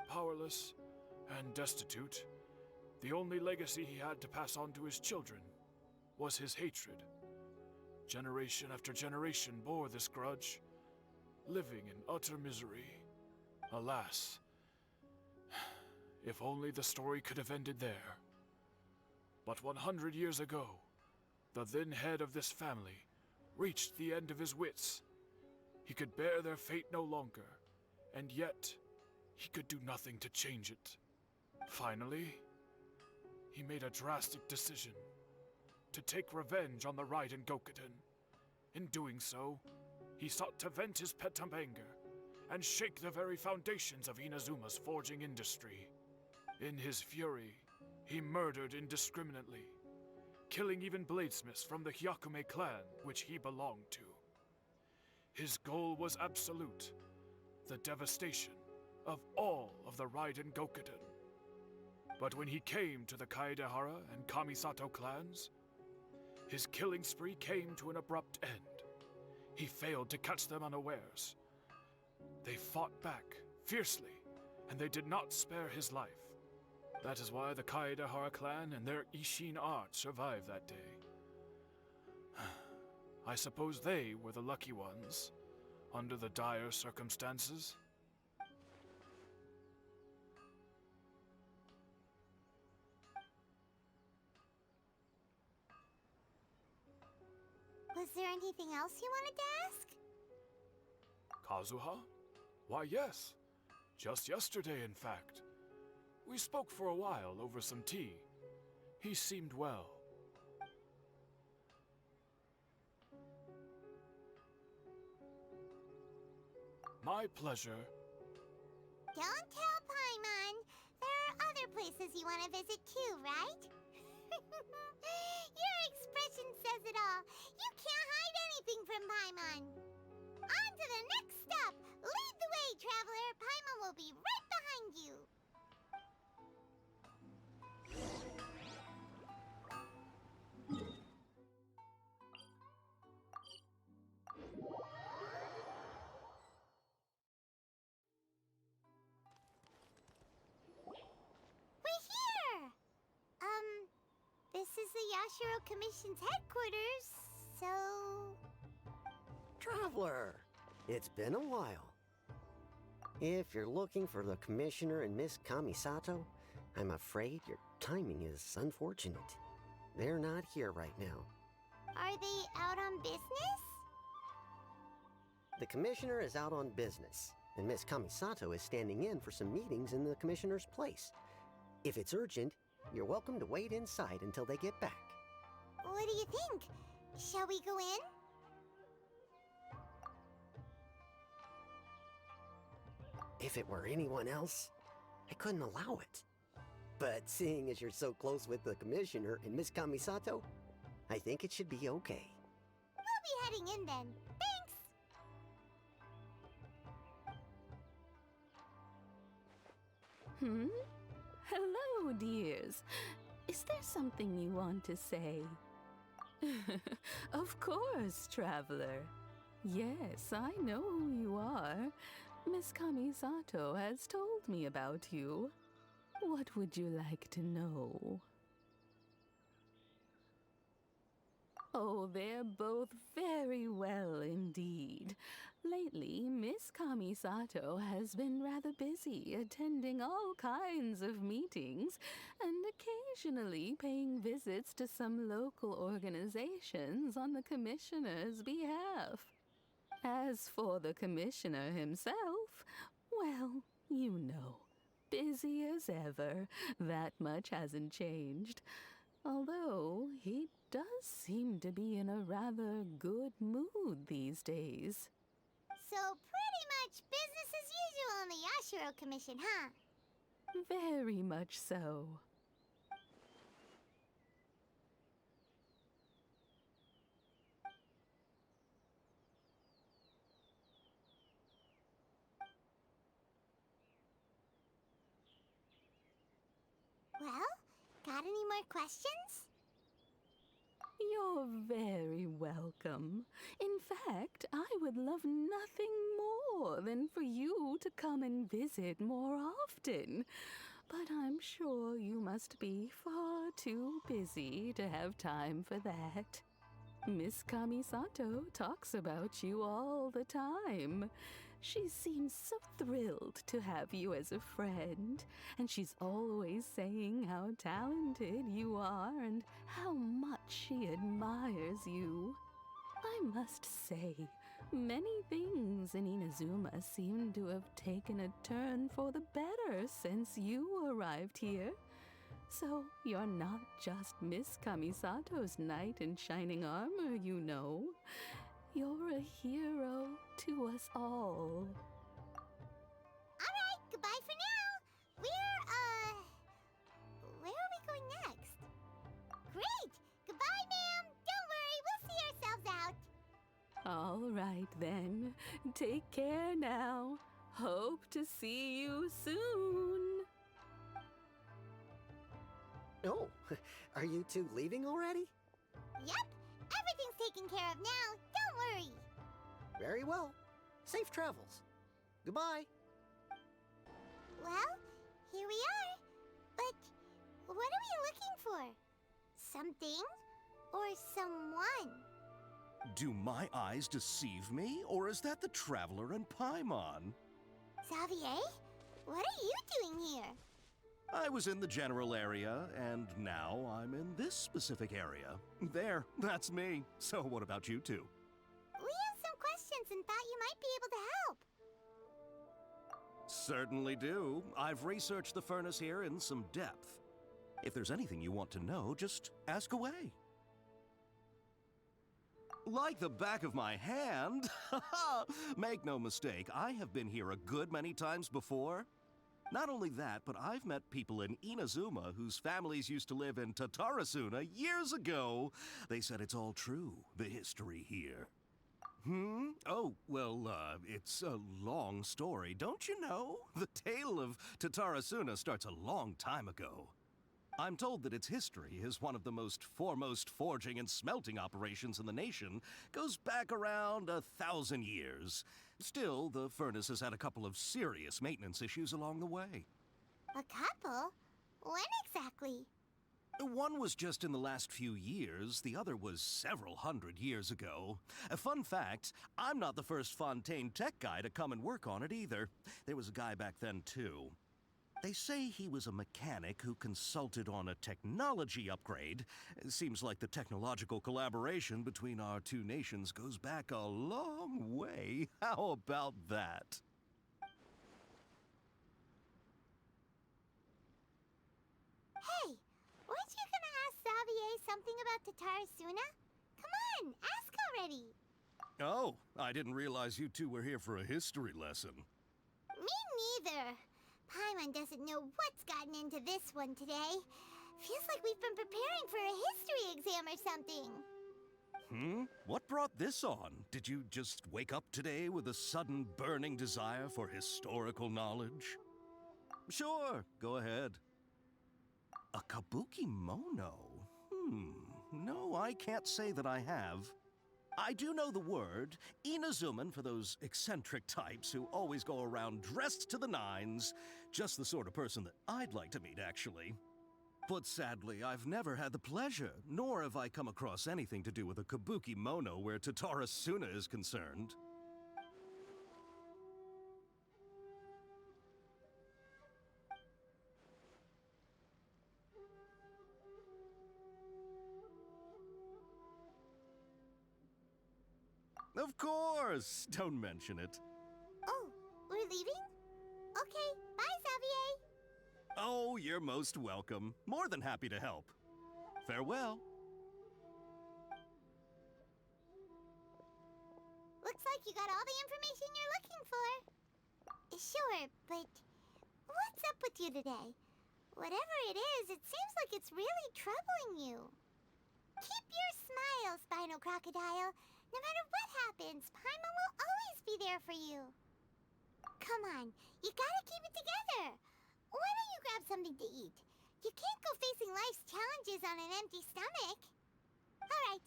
Powerless and destitute, the only legacy he had to pass on to his children was his hatred. Generation after generation bore this grudge, living in utter misery. Alas, if only the story could have ended there. But 100 years ago, the then head of this family reached the end of his wits. He could bear their fate no longer, and yet he could do nothing to change it. Finally, he made a drastic decision to take revenge on the Raiden Gokuden. In doing so, he sought to vent his pent up anger and shake the very foundations of Inazuma's forging industry. In his fury, he murdered indiscriminately, killing even bladesmiths from the Hyakume clan which he belonged to. His goal was absolute, the devastation of all of the Raiden Gokuden. But when he came to the Kaedehara and Kamisato clans, his killing spree came to an abrupt end. He failed to catch them unawares. They fought back fiercely, and they did not spare his life. That is why the Kaedehara clan and their Ishin art survived that day. I suppose they were the lucky ones, under the dire circumstances. Was there anything else you wanted to ask? Kazuha? Why, yes. Just yesterday, in fact. We spoke for a while over some tea. He seemed well. My pleasure. Don't tell Paimon. There are other places you want to visit too, right? Your expression says it all. You can't hide anything from Paimon. On to the next stop. Lead the way, traveler. Paimon will be right behind you. We're here! This is the Yashiro Commission's headquarters, So... Traveler, it's been a while. If you're looking for the Commissioner and Miss Kamisato, I'm afraid your timing is unfortunate. They're not here right now. Are they out on business? The Commissioner is out on business, and Miss Kamisato is standing in for some meetings in the Commissioner's place. If it's urgent, you're welcome to wait inside until they get back. What do you think? Shall we go in? If it were anyone else, I couldn't allow it. But seeing as you're so close with the Commissioner and Miss Kamisato, I think it should be okay. We'll be heading in then. Thanks! Hello, dears. Is there something you want to say? Of course, traveler. Yes, I know who you are. Miss Kamisato has told me about you. What would you like to know? Oh, they're both very well indeed. Lately, Miss Kamisato has been rather busy attending all kinds of meetings and occasionally paying visits to some local organizations on the Commissioner's behalf. As for the Commissioner himself, well, you know, busy as ever. That much hasn't changed. Although he does seem to be in a rather good mood these days. So pretty much business as usual on the Yashiro Commission, huh? Very much so. Well, got any more questions? You're very welcome. In fact, I would love nothing more than for you to come and visit more often. But I'm sure you must be far too busy to have time for that. Miss Kamisato talks about you all the time. She seems so thrilled to have you as a friend, and she's always saying how talented you are and how much she admires you. I must say, many things in Inazuma seem to have taken a turn for the better since you arrived here. So you're not just Miss Kamisato's knight in shining armor, you know. You're a hero to us all. Alright, goodbye for now. Where are we going next? Great! Goodbye, ma'am! Don't worry, we'll see ourselves out. All right then. Take care now. Hope to see you soon. Oh, are you two leaving already? Yep, everything's taken care of now. Don't worry. Very well. Safe travels. Goodbye. Well, here we are. But what are we looking for? Something or someone? Do my eyes deceive me, or is that the Traveler and Paimon? Xavier, what are you doing here? I was in the general area, and now I'm in this specific area. There, that's me. So what about you two? We have some questions and thought you might be able to help. Certainly do. I've researched the furnace here in some depth. If there's anything you want to know, just ask away. Like the back of my hand? Make no mistake, I have been here a good many times before. Not only that, but I've met people in Inazuma whose families used to live in Tatarasuna years ago. They said it's all true, the history here. Oh, well, it's a long story, don't you know? The tale of Tatarasuna starts a long time ago. I'm told that its history is one of the most foremost forging and smelting operations in the nation, goes back around 1,000 years. Still, the furnace has had a couple of serious maintenance issues along the way. A couple? When exactly? One was just in the last few years, the other was several hundred years ago. A fun fact, I'm not the first Fontaine tech guy to come and work on it either. There was a guy back then too. They say he was a mechanic who consulted on a technology upgrade. It seems like the technological collaboration between our two nations goes back a long way. How about that? Hey, weren't you gonna ask Xavier something about Tatarasuna? Come on, ask already. Oh, I didn't realize you two were here for a history lesson. Me neither. Paimon doesn't know what's gotten into this one today. Feels like we've been preparing for a history exam or something. What brought this on? Did you just wake up today with a sudden burning desire for historical knowledge? Sure, go ahead. A kabuki mono? No, I can't say that I have. I do know the word, Inazuman for those eccentric types who always go around dressed to the nines. Just the sort of person that I'd like to meet, actually. But sadly, I've never had the pleasure, nor have I come across anything to do with a kabuki mono where Tatarasuna is concerned. Of course! Don't mention it. Oh, we're leaving? Okay, bye, Xavier. Oh, you're most welcome. More than happy to help. Farewell. Looks like you got all the information you're looking for. Sure, but what's up with you today? Whatever it is, it seems like it's really troubling you. Keep your smile, Spinal Crocodile. No matter what happens, Paimon will always be there for you. Come on, you gotta keep it together. Why don't you grab something to eat? You can't go facing life's challenges on an empty stomach. All right,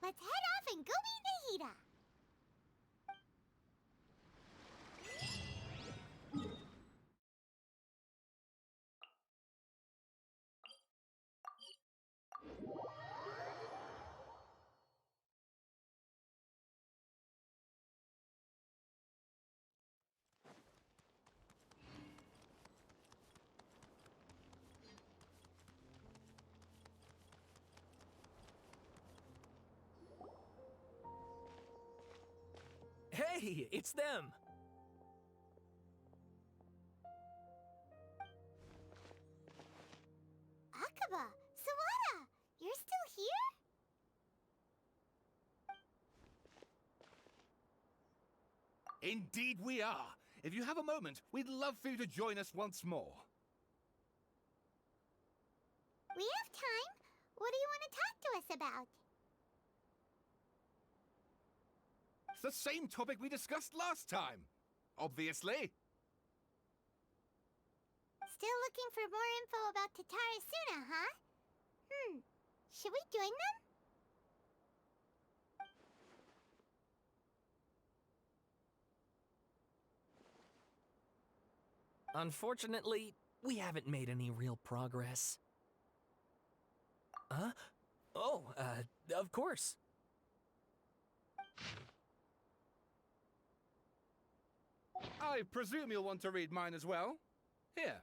let's head off and go meet Nahida. Hey, it's them! Akaba, Sawada, you're still here? Indeed we are. If you have a moment, we'd love for you to join us once more. We have time. What do you want to talk to us about? It's the same topic we discussed last time. Obviously. Still looking for more info about Tatarasuna, huh? Should we join them? Unfortunately, we haven't made any real progress. Huh? Oh, of course. I presume you'll want to read mine as well. Here.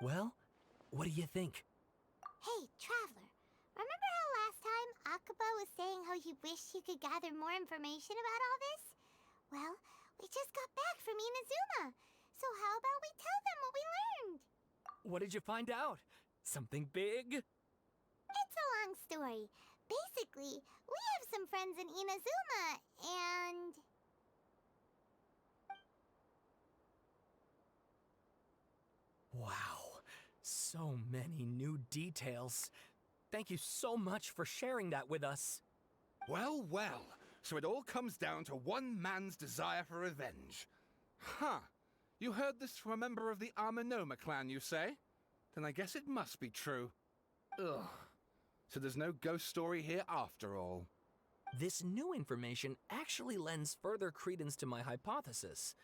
Well, what do you think? Hey, Traveler. Remember how last time Akaba was saying how he wished he could gather more information about all this? Well, we just got back from Inazuma. So how about we tell them what we learned? What did you find out? Something big? It's a long story. Basically, we have some friends in Inazuma, and... Wow, so many new details. Thank you so much for sharing that with us. Well, well. So it all comes down to one man's desire for revenge. Huh. You heard this from a member of the Amanoma clan, you say? Then I guess it must be true. Ugh. So there's no ghost story here after all. This new information actually lends further credence to my hypothesis.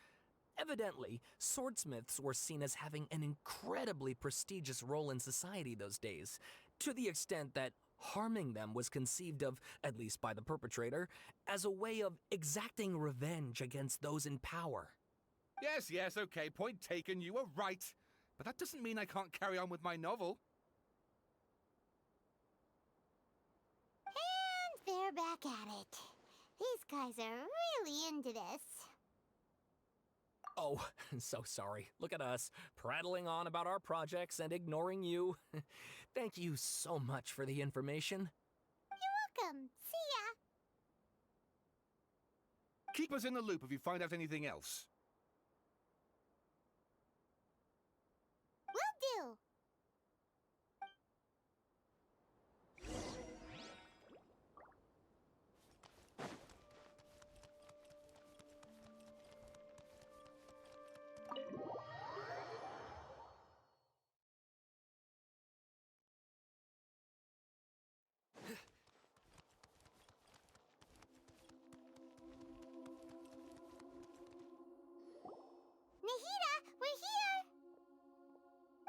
Evidently, swordsmiths were seen as having an incredibly prestigious role in society those days, to the extent that harming them was conceived of, at least by the perpetrator, as a way of exacting revenge against those in power. Yes, okay, point taken, you were right. But that doesn't mean I can't carry on with my novel. And they're back at it. These guys are really into this. Oh, so sorry. Look at us, prattling on about our projects and ignoring you. Thank you so much for the information. You're welcome. See ya. Keep us in the loop if you find out anything else. Will do. Nahida, we're here!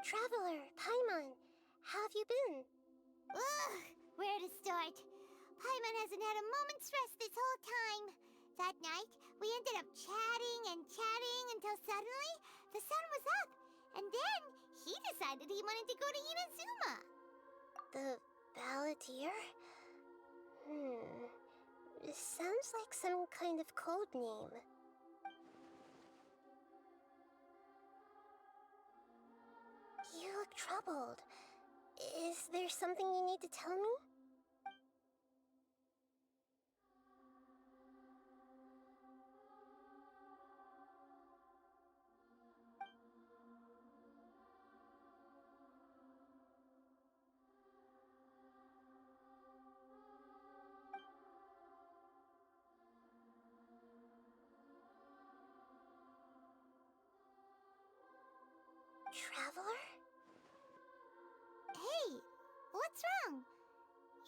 Traveler, Paimon, how have you been? Ugh, where to start? Paimon hasn't had a moment's rest this whole time. That night, we ended up chatting and chatting until suddenly the sun was up. And then he decided he wanted to go to Inazuma. The Balladeer? It sounds like some kind of code name. You look troubled. Is there something you need to tell me? Traveler? Hey, what's wrong?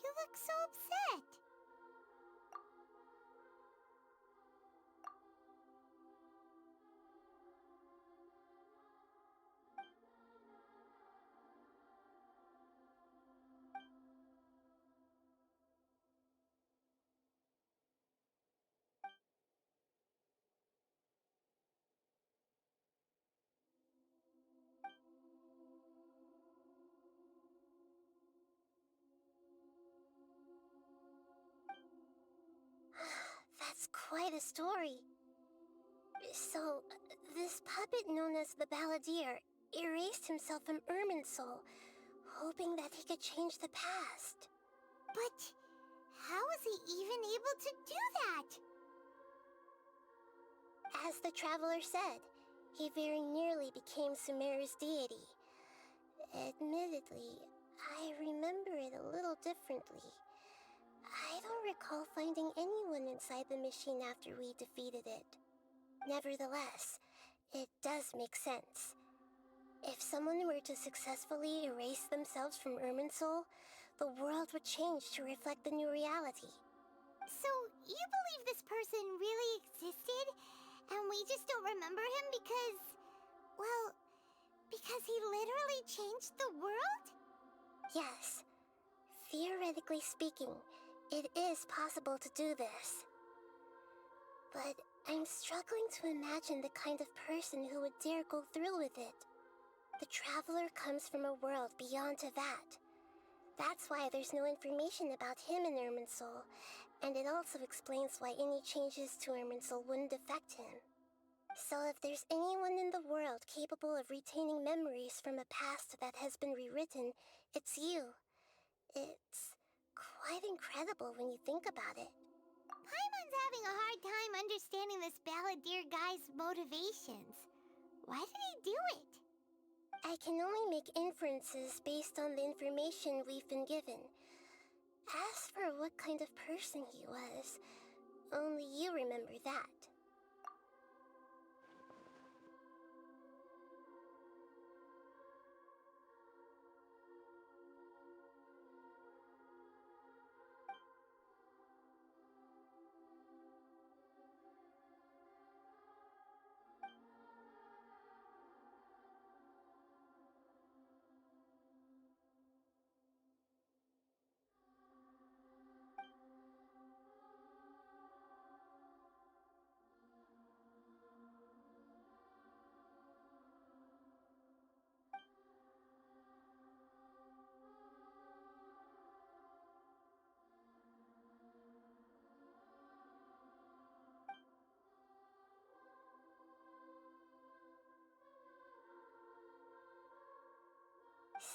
You look so upset. That's quite a story. So, this puppet known as the Balladeer erased himself from Irminsul, hoping that he could change the past. But how was he even able to do that? As the Traveler said, he very nearly became Sumeru's deity. Admittedly, I remember it a little differently. I don't recall finding anyone inside the machine after we defeated it. Nevertheless, it does make sense. If someone were to successfully erase themselves from Irminsul, the world would change to reflect the new reality. So, you believe this person really existed, and we just don't remember him because, well, because he literally changed the world? Yes. Theoretically speaking, it is possible to do this. But I'm struggling to imagine the kind of person who would dare go through with it. The Traveler comes from a world beyond Tevat. That's why there's no information about him in Irminsul, and it also explains why any changes to Irminsul wouldn't affect him. So if there's anyone in the world capable of retaining memories from a past that has been rewritten, it's you. It's quite incredible when you think about it. Paimon's having a hard time understanding this Balladeer guy's motivations. Why did he do it? I can only make inferences based on the information we've been given. As for what kind of person he was, only you remember that.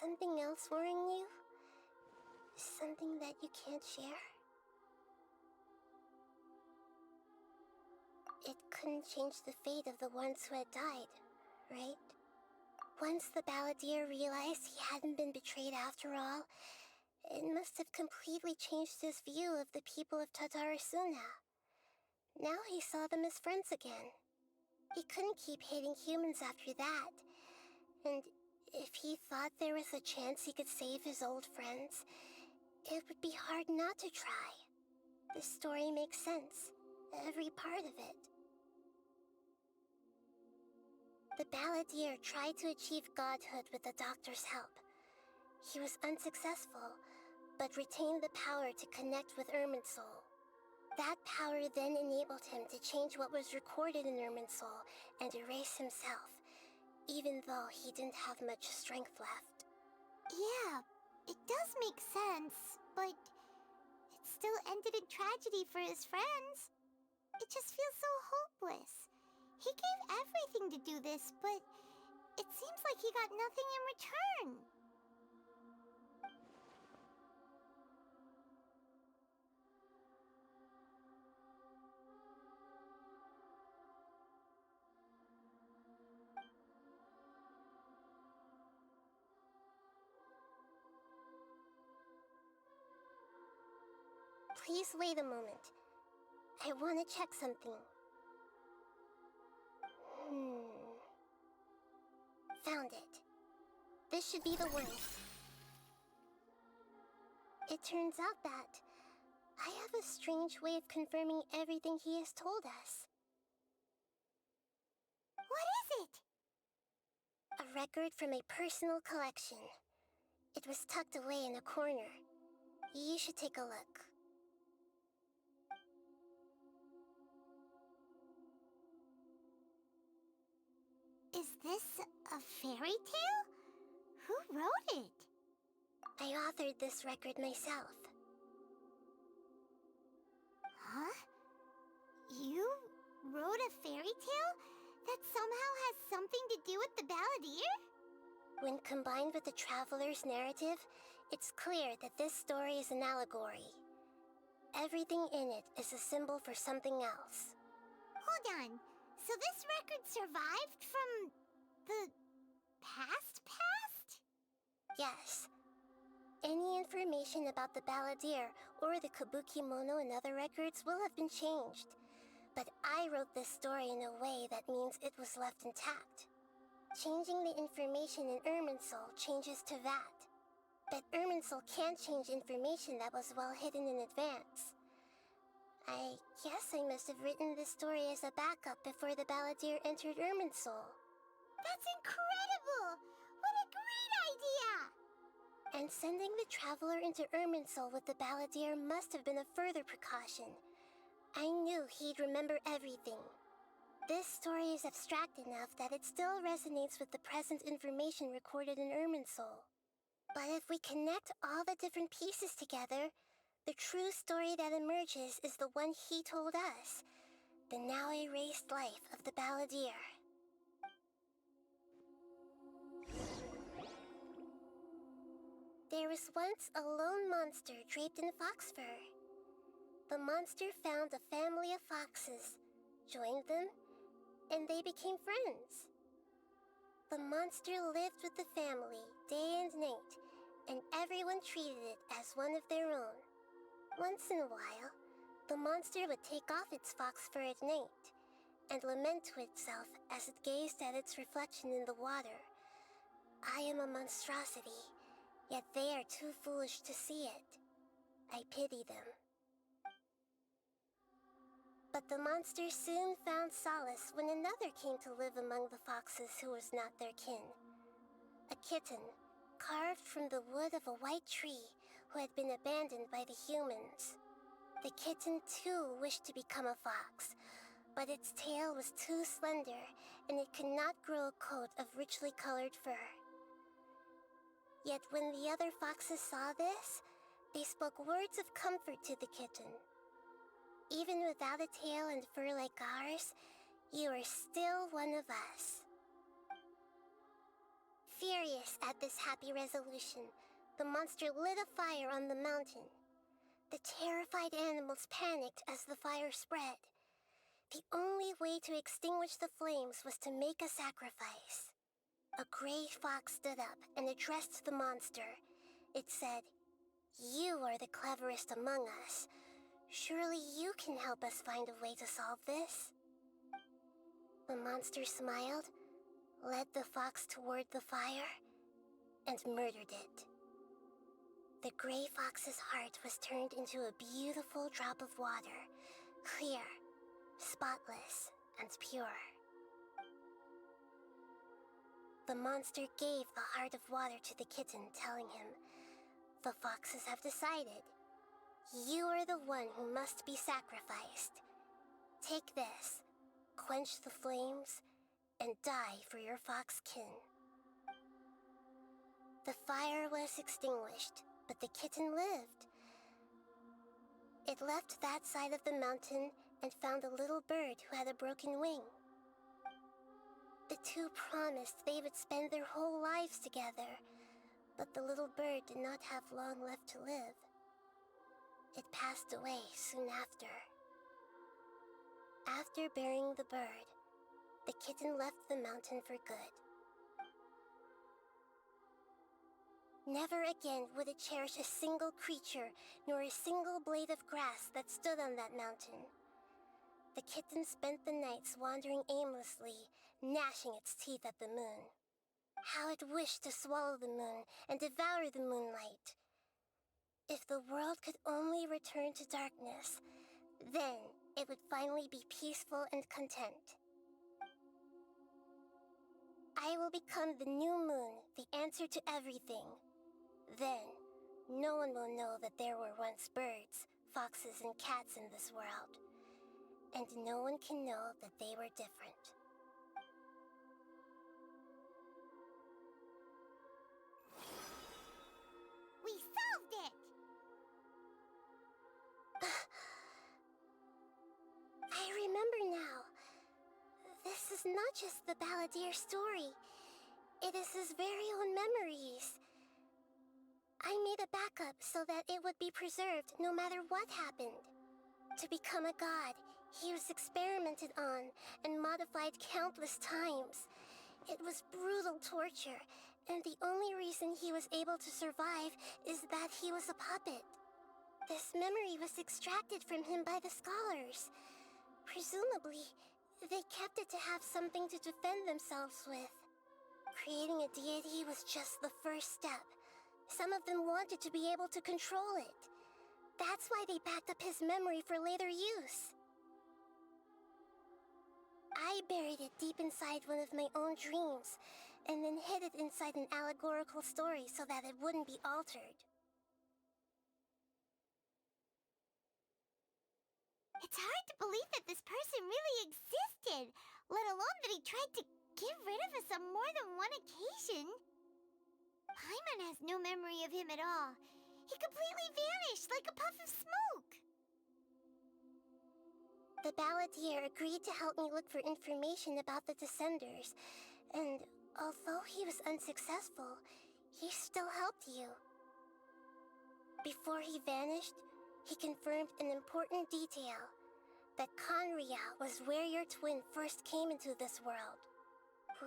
something else worrying you? Something that you can't share? It couldn't change the fate of the ones who had died, right? Once the balladeer realized he hadn't been betrayed after all, it must have completely changed his view of the people of Tatarasuna. Now he saw them as friends again. He couldn't keep hating humans after that. And if he thought there was a chance he could save his old friends, it would be hard not to try. This story makes sense, every part of it. The balladeer tried to achieve godhood with the doctor's help. He was unsuccessful, but retained the power to connect with Irminsul. That power then enabled him to change what was recorded in Irminsul and erase himself, even though he didn't have much strength left. Yeah, it does make sense, but it still ended in tragedy for his friends. It just feels so hopeless. He gave everything to do this, but it seems like he got nothing in return. Please wait a moment. I want to check something. Found it. This should be the one. It turns out that I have a strange way of confirming everything he has told us. What is it? A record from a personal collection. It was tucked away in a corner. You should take a look. Is this a fairy tale? Who wrote it? I authored this record myself. Huh? You wrote a fairy tale that somehow has something to do with the balladeer? When combined with the traveler's narrative, it's clear that this story is an allegory. Everything in it is a symbol for something else. Hold on. So this record survived from the past? Yes. Any information about the balladeer or the kabuki mono in other records will have been changed. But I wrote this story in a way that means it was left intact. Changing the information in Irminsul changes to that. But Irminsul can't change information that was well hidden in advance. I guess I must have written this story as a backup before the balladeer entered Irminsul. That's incredible! What a great idea! And sending the traveler into Irminsul with the balladeer must have been a further precaution. I knew he'd remember everything. This story is abstract enough that it still resonates with the present information recorded in Irminsul. But if we connect all the different pieces together, the true story that emerges is the one he told us, the now erased life of the balladeer. There was once a lone monster draped in fox fur. The monster found a family of foxes, joined them, and they became friends. The monster lived with the family day and night, and everyone treated it as one of their own. Once in a while, the monster would take off its fox fur at night and lament to itself as it gazed at its reflection in the water. I am a monstrosity, yet they are too foolish to see it. I pity them. But the monster soon found solace when another came to live among the foxes who was not their kin. A kitten, carved from the wood of a white tree, who had been abandoned by the humans. The kitten too wished to become a fox, but its tail was too slender and it could not grow a coat of richly colored fur. Yet when the other foxes saw this, they spoke words of comfort to the kitten. Even without a tail and fur like ours, you are still one of us. Furious at this happy resolution, the monster lit a fire on the mountain. The terrified animals panicked as the fire spread. The only way to extinguish the flames was to make a sacrifice. A gray fox stood up and addressed the monster. It said, "You are the cleverest among us. Surely you can help us find a way to solve this." The monster smiled, led the fox toward the fire, and murdered it. The gray fox's heart was turned into a beautiful drop of water, clear, spotless, and pure. The monster gave the heart of water to the kitten, telling him, "The foxes have decided. You are the one who must be sacrificed. Take this, quench the flames, and die for your fox kin." The fire was extinguished, but the kitten lived. It left that side of the mountain and found a little bird who had a broken wing. The two promised they would spend their whole lives together, but the little bird did not have long left to live. It passed away soon after. After burying the bird, the kitten left the mountain for good. Never again would it cherish a single creature, nor a single blade of grass that stood on that mountain. The kitten spent the nights wandering aimlessly, gnashing its teeth at the moon. How it wished to swallow the moon and devour the moonlight. If the world could only return to darkness, then it would finally be peaceful and content. I will become the new moon, the answer to everything. Then, no one will know that there were once birds, foxes, and cats in this world. And no one can know that they were different. We solved it! I remember now. This is not just the Balladeer story. It is his very own memories. I made a backup so that it would be preserved no matter what happened. To become a god, he was experimented on and modified countless times. It was brutal torture, and the only reason he was able to survive is that he was a puppet. This memory was extracted from him by the scholars. Presumably, they kept it to have something to defend themselves with. Creating a deity was just the first step. Some of them wanted to be able to control it. That's why they backed up his memory for later use. I buried it deep inside one of my own dreams, and then hid it inside an allegorical story so that it wouldn't be altered. It's hard to believe that this person really existed, let alone that he tried to get rid of us on more than one occasion. Paimon has no memory of him at all. He completely vanished like a puff of smoke. The Balladeer agreed to help me look for information about the Descenders, and although he was unsuccessful, he still helped you. Before he vanished, he confirmed an important detail, that Conria was where your twin first came into this world.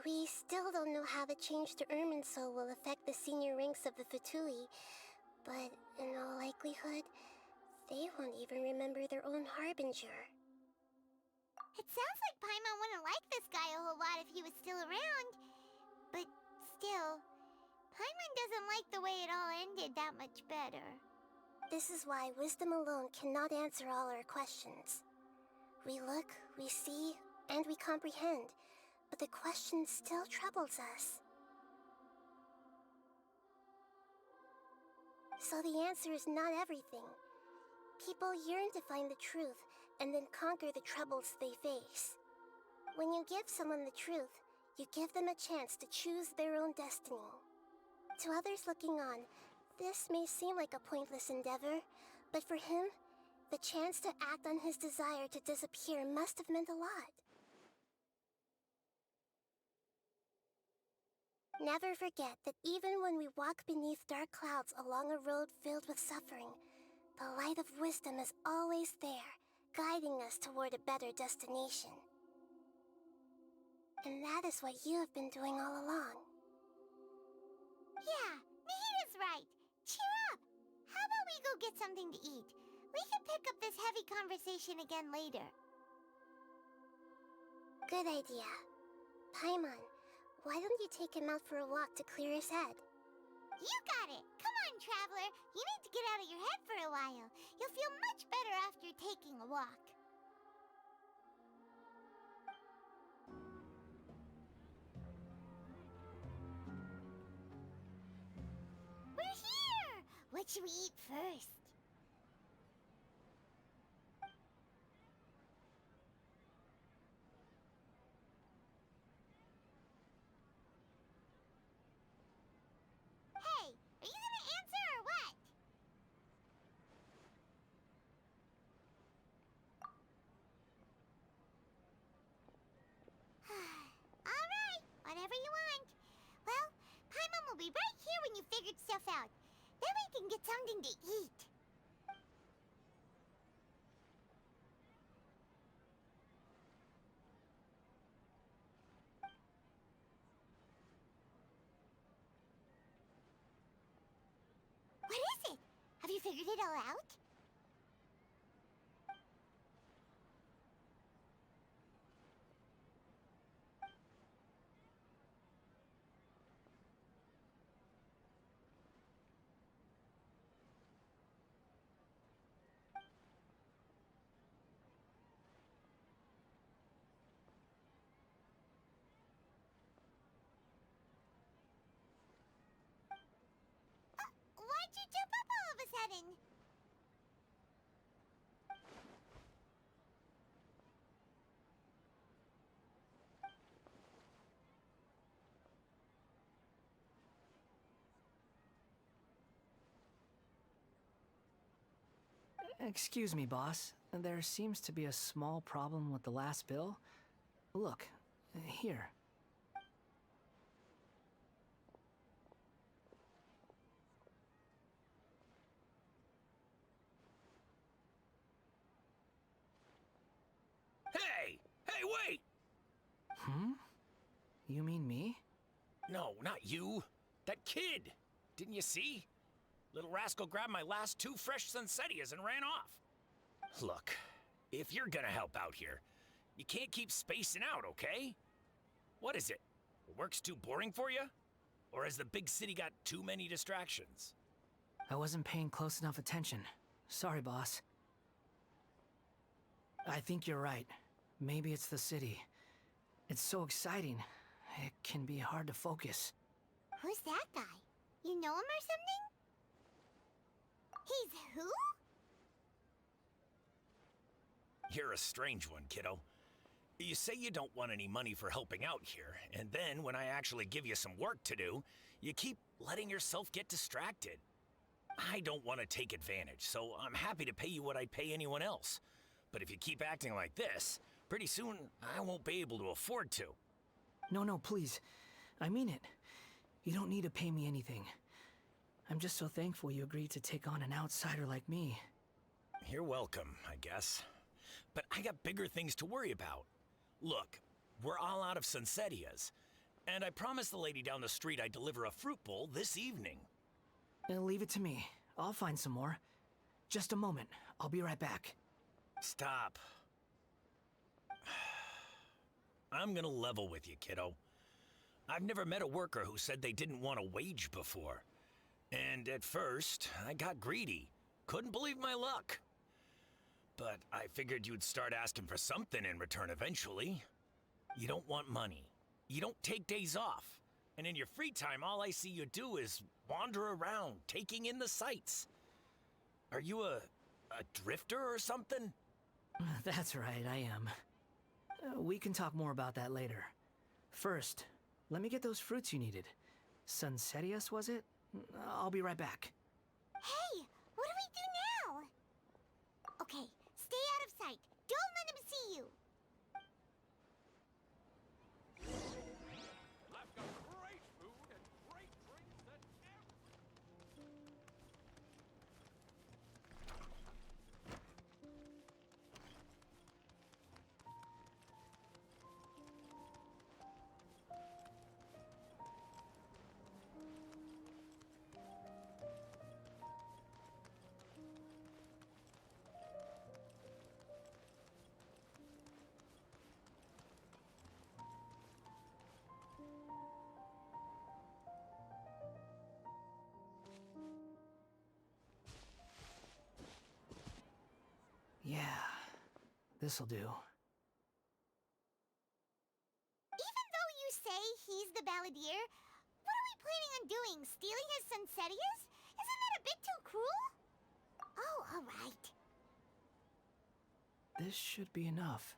We still don't know how the change to Irminsul will affect the senior ranks of the Fatui, but in all likelihood, they won't even remember their own Harbinger. It sounds like Paimon wouldn't like this guy a whole lot if he was still around. But still, Paimon doesn't like the way it all ended that much better. This is why wisdom alone cannot answer all our questions. We look, we see, and we comprehend, but the question still troubles us. So the answer is not everything. People yearn to find the truth and then conquer the troubles they face. When you give someone the truth, you give them a chance to choose their own destiny. To others looking on, this may seem like a pointless endeavor, but for him, the chance to act on his desire to disappear must have meant a lot. Never forget that even when we walk beneath dark clouds along a road filled with suffering, the light of wisdom is always there, guiding us toward a better destination. And that is what you have been doing all along. Yeah, Nahida's right. Cheer up. How about we go get something to eat? We can pick up this heavy conversation again later. Good idea. Paimon, why don't you take him out for a walk to clear his head? You got it. Come on, Traveler. You need to get out of your head for a while. You'll feel much better after taking a walk. We're here! What should we eat first? Hey, are you gonna answer or what? Alright, whatever you want. Well, Paimon will be right here when you figured stuff out. Then we can get something to eat. What is it? Have you figured it all out? Why'd you jump up all of a sudden? Excuse me, boss. There seems to be a small problem with the last bill. Look, here. Hey! Hey, wait! Hmm? You mean me? No, not you. That kid! Didn't you see? Little rascal grabbed my last 2 fresh Sunsetias and ran off. Look, if you're gonna help out here, you can't keep spacing out, okay? What is it? Work's too boring for you? Or has the big city got too many distractions? I wasn't paying close enough attention. Sorry, boss. I think you're right. Maybe it's the city. It's so exciting. It can be hard to focus. Who's that guy? You know him or something? He's who? You're a strange one, kiddo. You say you don't want any money for helping out here, and then when I actually give you some work to do, you keep letting yourself get distracted. I don't want to take advantage, so I'm happy to pay you what I'd pay anyone else. But if you keep acting like this, pretty soon I won't be able to afford to. No, please. I mean it. You don't need to pay me anything. I'm just so thankful you agreed to take on an outsider like me. You're welcome, I guess. But I got bigger things to worry about. Look, we're all out of Sunsetias, and I promised the lady down the street I'd deliver a fruit bowl this evening. Leave it to me. I'll find some more. Just a moment. I'll be right back. Stop. I'm gonna level with you, kiddo. I've never met a worker who said they didn't want a wage before. And at first, I got greedy. Couldn't believe my luck. But I figured you'd start asking for something in return eventually. You don't want money. You don't take days off. And in your free time, all I see you do is wander around, taking in the sights. Are you a drifter or something? That's right, I am. We can talk more about that later. First, let me get those fruits you needed. Sunsetias, was it? I'll be right back. Hey, what do we do now? Okay, stay out of sight. Don't let him see you. I've got great food Yeah, this'll do. Even though you say he's the balladeer, what are we planning on doing? Stealing his Sunsetias? Isn't that a bit too cruel? Oh, alright. This should be enough.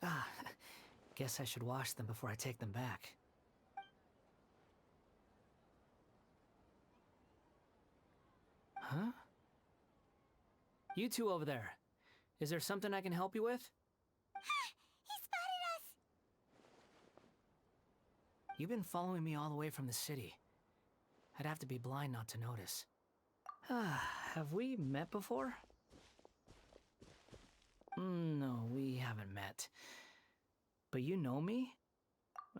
Ah, guess I should wash them before I take them back. Huh? You two over there. Is there something I can help you with? He spotted us! You've been following me all the way from the city. I'd have to be blind not to notice. Have we met before? No, we haven't met. But you know me?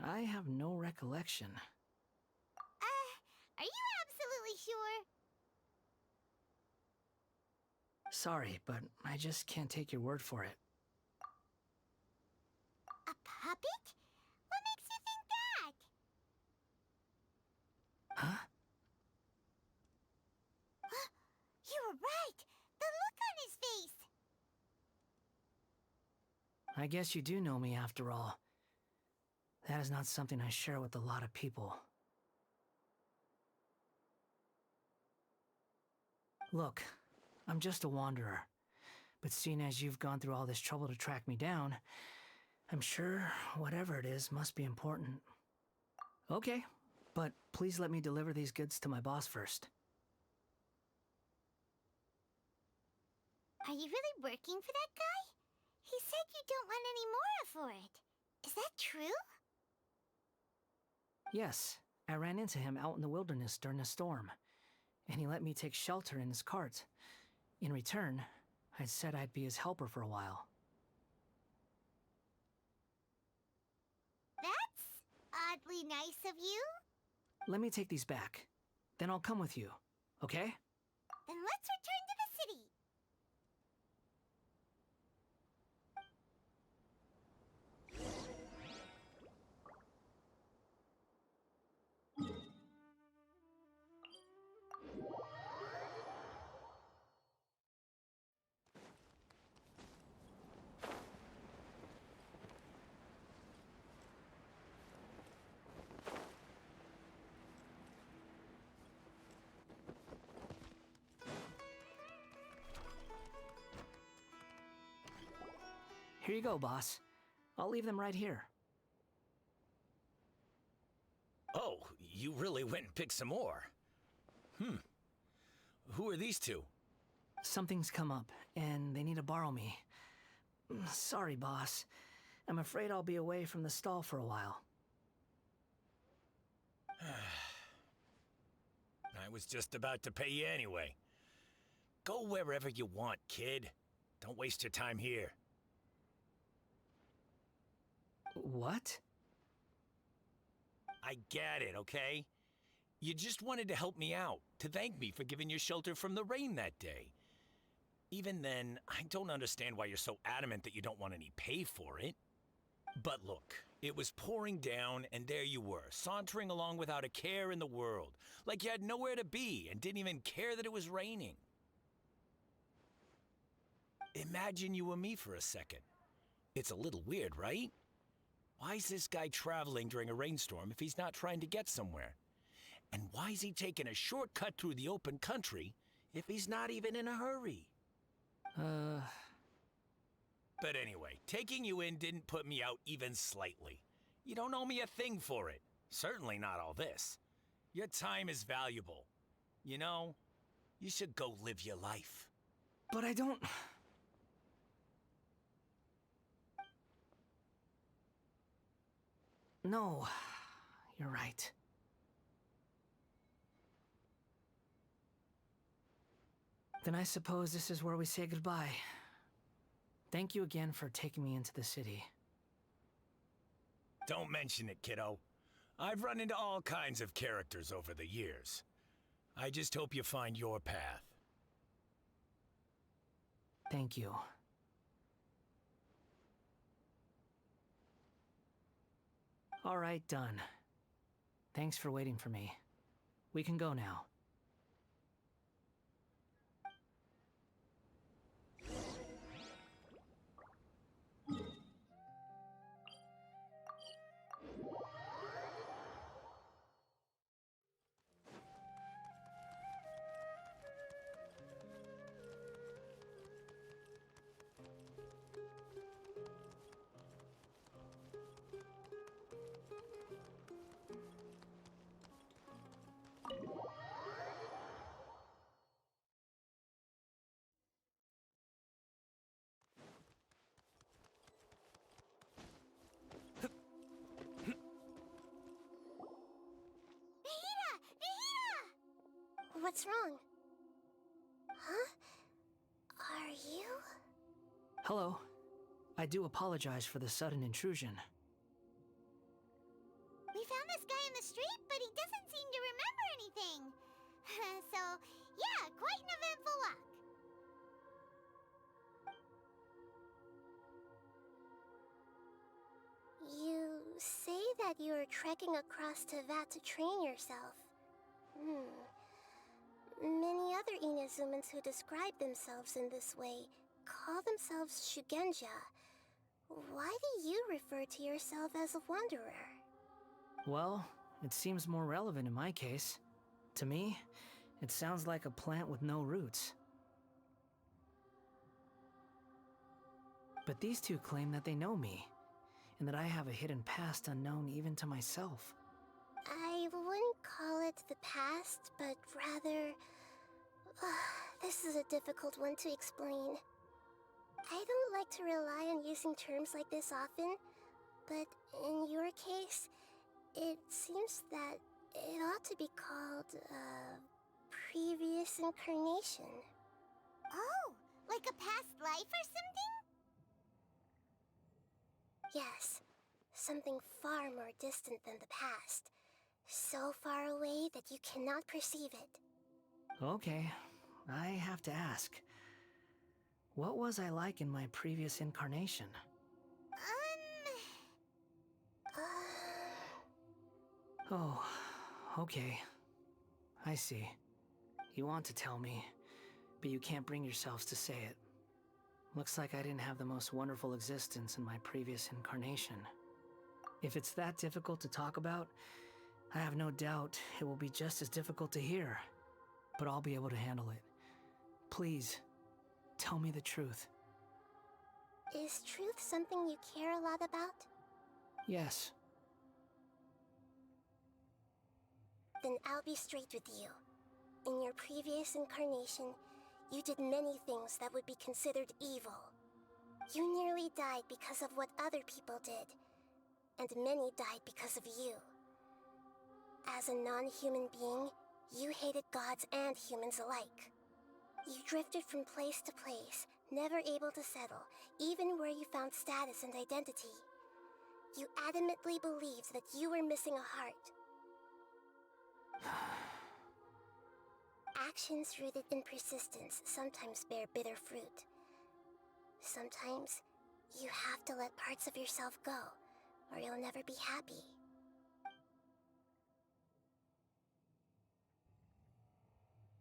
I have no recollection. Are you absolutely sure? Sorry, but I just can't take your word for it. A puppet? What makes you think that? Huh? You were right! The look on his face! I guess you do know me after all. That is not something I share with a lot of people. Look, I'm just a wanderer. But seeing as you've gone through all this trouble to track me down, I'm sure whatever it is must be important. Okay, but please let me deliver these goods to my boss first. Are you really working for that guy? He said you don't want any more for it. Is that true? Yes, I ran into him out in the wilderness during a storm, and he let me take shelter in his cart. In return, I said I'd be his helper for a while. That's oddly nice of you. Let me take these back. Then I'll come with you, okay? Then let's return to the city. Here you go, boss. I'll leave them right here. Oh, you really went and picked some more. Who are these two? Something's come up, and they need to borrow me. Sorry, boss. I'm afraid I'll be away from the stall for a while. I was just about to pay you anyway. Go wherever you want, kid. Don't waste your time here. What? I get it, okay? You just wanted to help me out, to thank me for giving you shelter from the rain that day. Even then, I don't understand why you're so adamant that you don't want any pay for it. But look, it was pouring down, and there you were, sauntering along without a care in the world, like you had nowhere to be and didn't even care that it was raining. Imagine you were me for a second. It's a little weird, right? Why is this guy traveling during a rainstorm if he's not trying to get somewhere? And why is he taking a shortcut through the open country if he's not even in a hurry? But anyway, taking you in didn't put me out even slightly. You don't owe me a thing for it. Certainly not all this. Your time is valuable. You know, you should go live your life. But I don't... No, you're right. Then I suppose this is where we say goodbye. Thank you again for taking me into the city. Don't mention it, kiddo. I've run into all kinds of characters over the years. I just hope you find your path. Thank you. All right, done. Thanks for waiting for me. We can go now. What's wrong? Huh? Are you? Hello. I do apologize for the sudden intrusion. We found this guy in the street, but he doesn't seem to remember anything. So, yeah, quite an eventful walk. You say that you are trekking across to Vat to train yourself. Many other Inazumans who describe themselves in this way call themselves Shugenja. Why do you refer to yourself as a wanderer? Well, it seems more relevant in my case. To me, it sounds like a plant with no roots. But these two claim that they know me, and that I have a hidden past unknown even to myself. I wouldn't call it the past, but rather... this is a difficult one to explain. I don't like to rely on using terms like this often, but in your case, it seems that it ought to be called, previous incarnation. Oh, like a past life or something? Yes, something far more distant than the past. So far away that you cannot perceive it. Okay, I have to ask. What was I like in my previous incarnation? Oh, okay. I see. You want to tell me, but you can't bring yourselves to say it. Looks like I didn't have the most wonderful existence in my previous incarnation. If it's that difficult to talk about, I have no doubt it will be just as difficult to hear. But I'll be able to handle it. Please, tell me the truth. Is truth something you care a lot about? Yes. Then I'll be straight with you. In your previous incarnation, you did many things that would be considered evil. You nearly died because of what other people did, and many died because of you. As a non-human being, you hated gods and humans alike. You drifted from place to place, never able to settle, even where you found status and identity. You adamantly believed that you were missing a heart. Actions rooted in persistence sometimes bear bitter fruit. Sometimes, you have to let parts of yourself go, or you'll never be happy.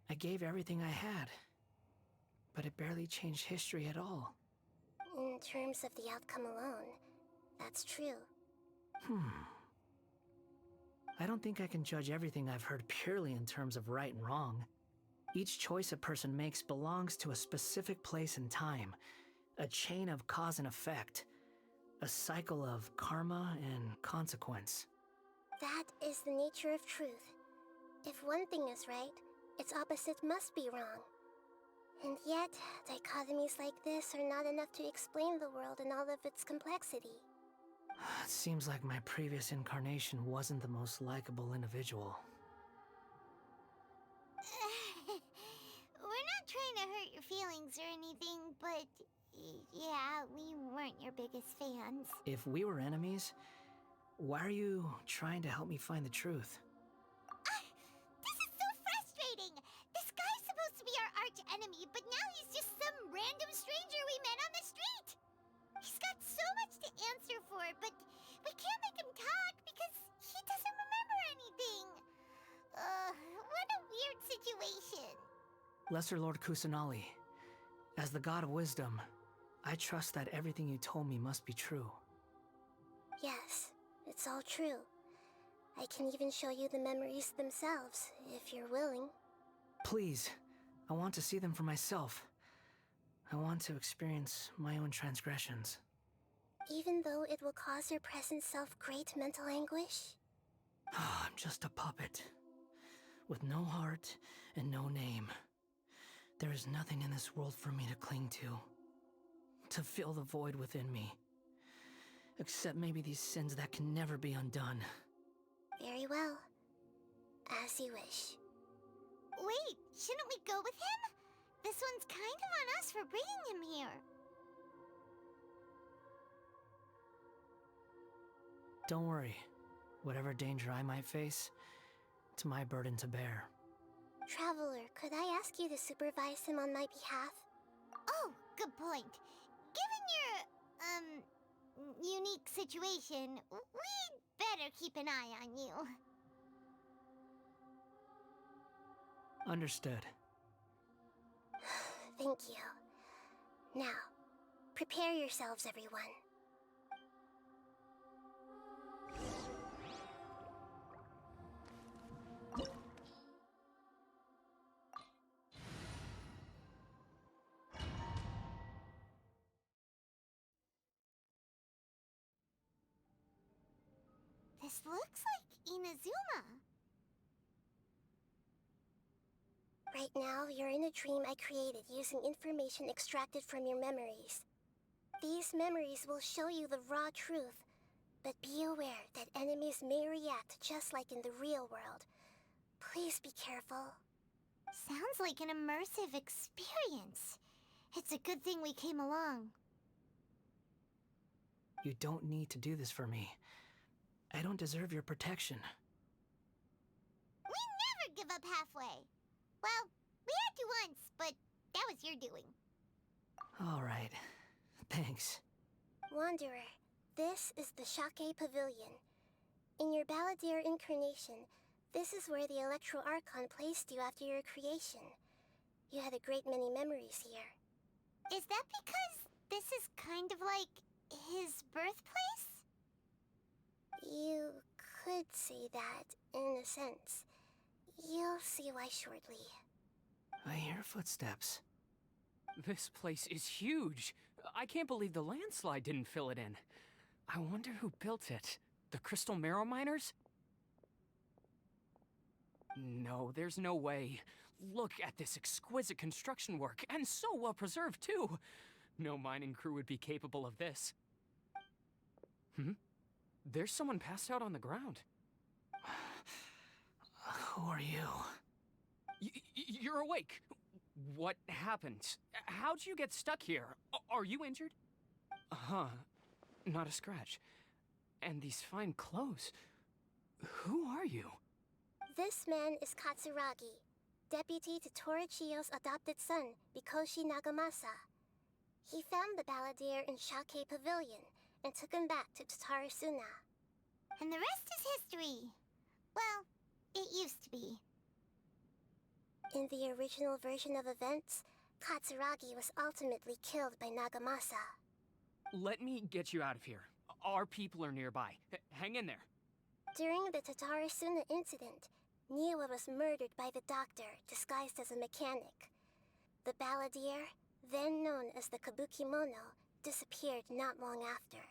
I gave everything I had, but it barely changed history at all. In terms of the outcome alone, that's true. I don't think I can judge everything I've heard purely in terms of right and wrong. Each choice a person makes belongs to a specific place and time, a chain of cause and effect, a cycle of karma and consequence. That is the nature of truth. If one thing is right, its opposite must be wrong. And yet, dichotomies like this are not enough to explain the world in all of its complexity. It seems like my previous incarnation wasn't the most likable individual. We're not trying to hurt your feelings or anything, but yeah, we weren't your biggest fans. If we were enemies, why are you trying to help me find the truth? This is so frustrating! This guy's supposed to be our arch enemy, but now he's just some random stranger we met on the street! He's got so much to answer for, but we can't make him talk because he doesn't remember anything. What a weird situation. Lesser Lord Kusanali, as the god of wisdom, I trust that everything you told me must be true. Yes, it's all true. I can even show you the memories themselves, if you're willing. Please, I want to see them for myself. I want to experience my own transgressions. Even though it will cause your present self great mental anguish? I'm just a puppet, with no heart and no name. There is nothing in this world for me to cling to fill the void within me. Except maybe these sins that can never be undone. Very well. As you wish. Well, Wait, shouldn't we go with him? This one's kind of on us for bringing him here. Don't worry. Whatever danger I might face, it's my burden to bear. Traveler, could I ask you to supervise him on my behalf? Oh, good point. Given your, unique situation, we'd better keep an eye on you. Understood. Thank you. Now, prepare yourselves, everyone. This looks like Inazuma. Right now, you're in a dream I created using information extracted from your memories. These memories will show you the raw truth, but be aware that enemies may react just like in the real world. Please be careful. Sounds like an immersive experience. It's a good thing we came along. You don't need to do this for me. I don't deserve your protection. We never give up halfway. Well, we had to once, but that was your doing. All right. Thanks. Wanderer, this is the Shake Pavilion. In your Balladeer incarnation, this is where the Electro Archon placed you after your creation. You had a great many memories here. Is that because this is kind of like his birthplace? You could say that, in a sense. You'll see why shortly. I hear footsteps. This place is huge. I can't believe the landslide didn't fill it in. I wonder who built it. The Crystal Marrow Miners? No, there's no way. Look at this exquisite construction work, and so well preserved, too. No mining crew would be capable of this. There's someone passed out on the ground. Who are you? You're awake. What happened? How'd you get stuck here? Are you injured? Huh. Not a scratch. And these fine clothes. Who are you? This man is Katsuragi, deputy to Torichio's adopted son, Mikoshi Nagamasa. He found the Balladeer in Shake Pavilion and took him back to Tatarasuna. And the rest is history. Well, it used to be. In the original version of events, Katsuragi was ultimately killed by Nagamasa. Let me get you out of here. Our people are nearby. Hang in there. During the Tatarasuna incident, Niwa was murdered by the doctor disguised as a mechanic. The Balladeer, then known as the Kabukimono, disappeared not long after.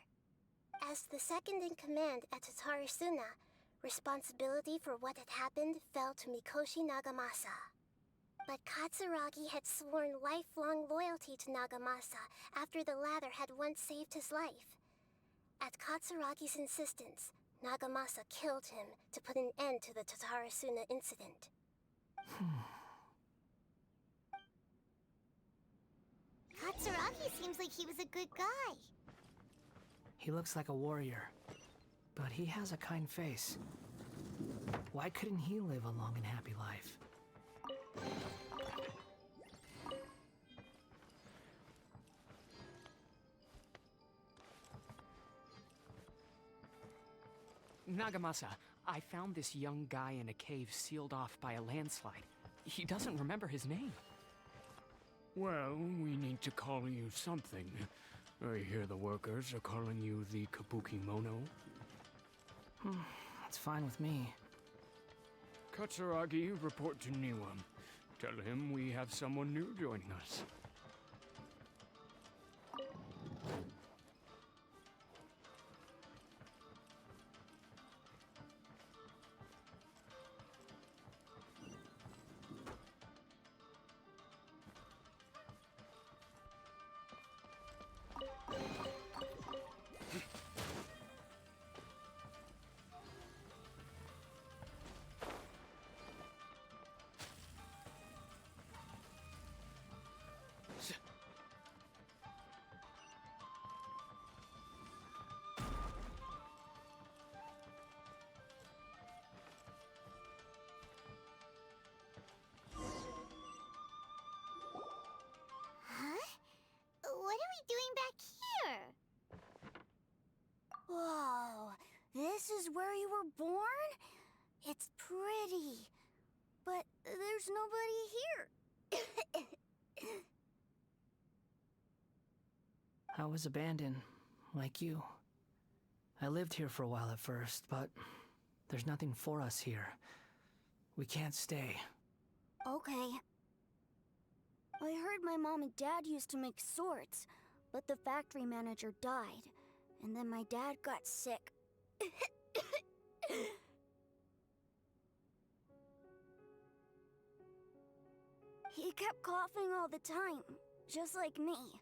As the second in command at Tatarasuna, responsibility for what had happened fell to Mikoshi Nagamasa. But Katsuragi had sworn lifelong loyalty to Nagamasa after the latter had once saved his life. At Katsuragi's insistence, Nagamasa killed him to put an end to the Tatarasuna incident. Katsuragi seems like he was a good guy. He looks like a warrior, but he has a kind face. Why couldn't he live a long and happy life? Nagamasa, I found this young guy in a cave sealed off by a landslide. He doesn't remember his name. Well, we need to call you something. I hear the workers are calling you the Kabukimono. That's fine with me. Katsuragi, report to Niwa. Tell him we have someone new joining us. were born? It's pretty. But there's nobody here. I was abandoned, like you. I lived here for a while at first, but there's nothing for us here. We can't stay. Okay. I heard my mom and dad used to make swords, but the factory manager died, and then my dad got sick. He kept coughing all the time, just like me.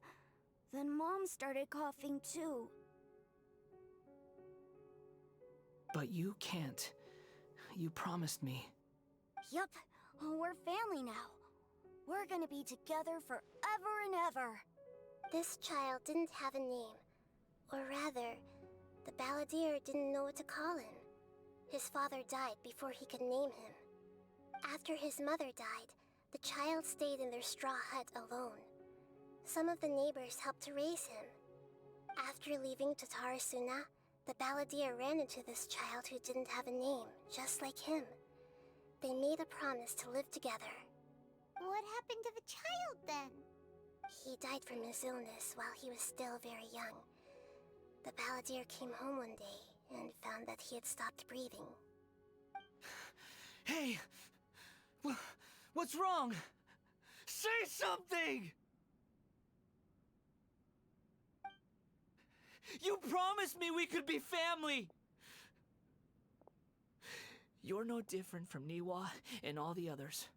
Then Mom started coughing too. But you can't. You promised me. Yup, we're family now. We're gonna be together forever and ever. This child didn't have a name. Or rather, the balladeer didn't know what to call him. His father died before he could name him. After his mother died, the child stayed in their straw hut alone. Some of the neighbors helped to raise him. After leaving Tatarasuna, the balladeer ran into this child who didn't have a name, just like him. They made a promise to live together. What happened to the child then? He died from his illness while he was still very young. The balladeer came home one day and found that he had stopped breathing. Hey! What's wrong? Say something! You promised me we could be family! You're no different from Niwa and all the others.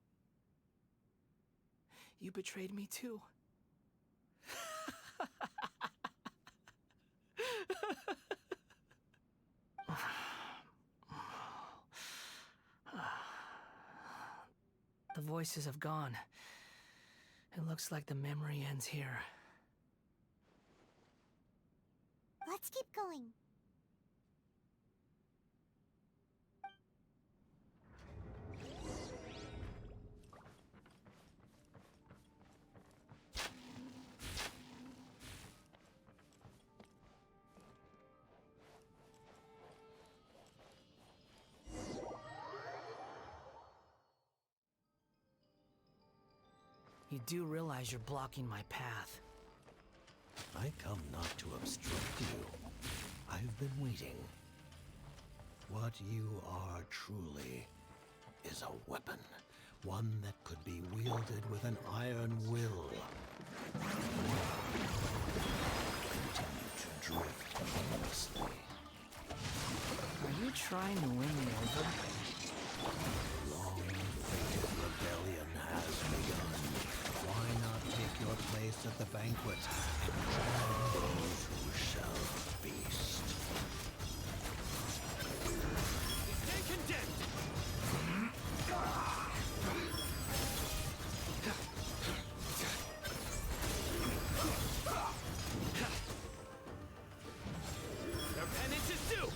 You betrayed me too. The voices have gone. It looks like the memory ends here. Let's keep going. You do realize you're blocking my path. I come not to obstruct you. I've been waiting. What you are truly is a weapon. One that could be wielded with an iron will. Continue to drift aimlessly. Are you trying to win me over? Long-fated rebellion has begun. Why not take your place at the banquet and join those who shall feast? Stay condemned! Their penance is due!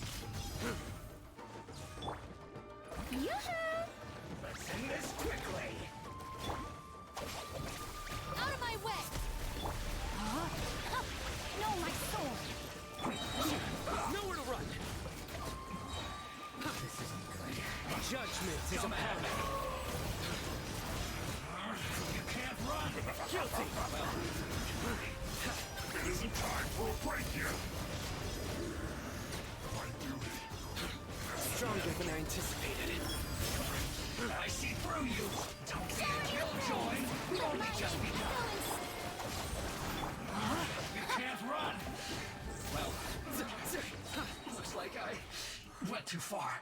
Let's end this quickly! Out of my way! No, my sword! Nowhere to run! This isn't good. Judgment is upon me! You can't run! Guilty! It isn't time for a break yet! My duty. Stronger than I anticipated. I see through you! Don't be a killjoy! We've only just begun! You can't run! Well, looks like I went too far.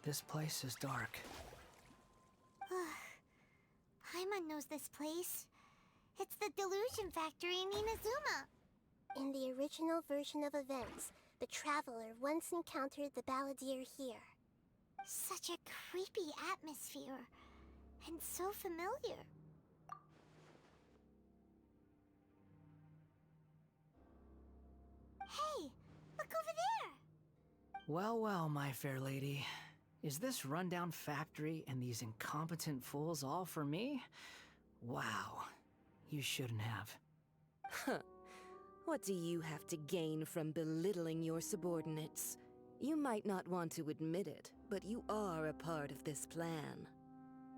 This place is dark. Paimon knows this place. It's the Delusion Factory in Inazuma. In the original version of events, the Traveler once encountered the balladeer here. Such a creepy atmosphere. And so familiar. Hey, look over there! Well, well, my fair lady. Is this rundown factory and these incompetent fools all for me? Wow. You shouldn't have. Huh. What do you have to gain from belittling your subordinates? You might not want to admit it, but you are a part of this plan.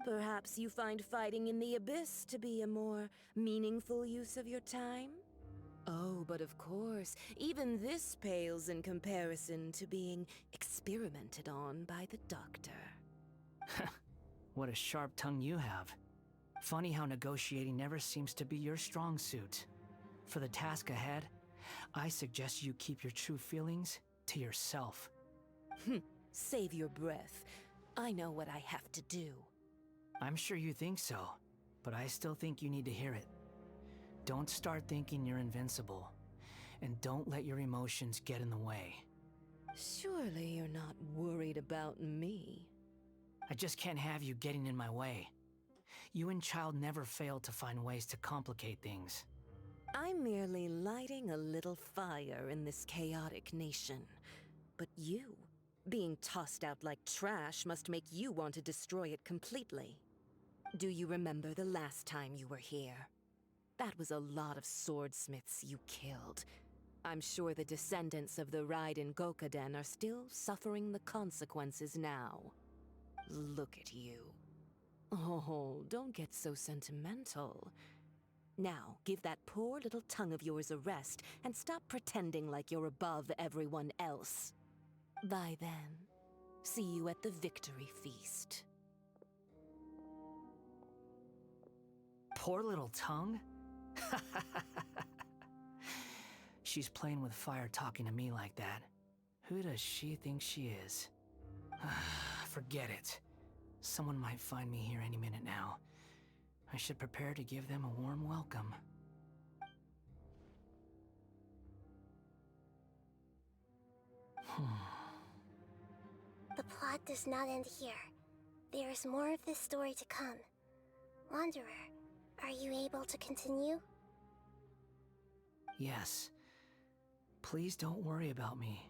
Perhaps you find fighting in the Abyss to be a more meaningful use of your time? Oh, but of course, even this pales in comparison to being experimented on by the Doctor. What a sharp tongue you have. Funny how negotiating never seems to be your strong suit. For the task ahead, I suggest you keep your true feelings to yourself. Save your breath. I know what I have to do. I'm sure you think so, but I still think you need to hear it. Don't start thinking you're invincible, and don't let your emotions get in the way. Surely you're not worried about me. I just can't have you getting in my way. You and Child never fail to find ways to complicate things. I'm merely lighting a little fire in this chaotic nation. But you, being tossed out like trash, must make you want to destroy it completely. Do you remember the last time you were here? That was a lot of swordsmiths you killed. I'm sure the descendants of the Raiden Gokuden are still suffering the consequences now. Look at you. Oh, don't get so sentimental. Now, give that poor little tongue of yours a rest and stop pretending like you're above everyone else. Bye then. See you at the victory feast. Poor little tongue? She's playing with fire talking to me like that. Who does she think she is? Forget it. Someone might find me here any minute now. I should prepare to give them a warm welcome. The plot does not end here. There is more of this story to come. Wanderer, are you able to continue? Yes. Please don't worry about me.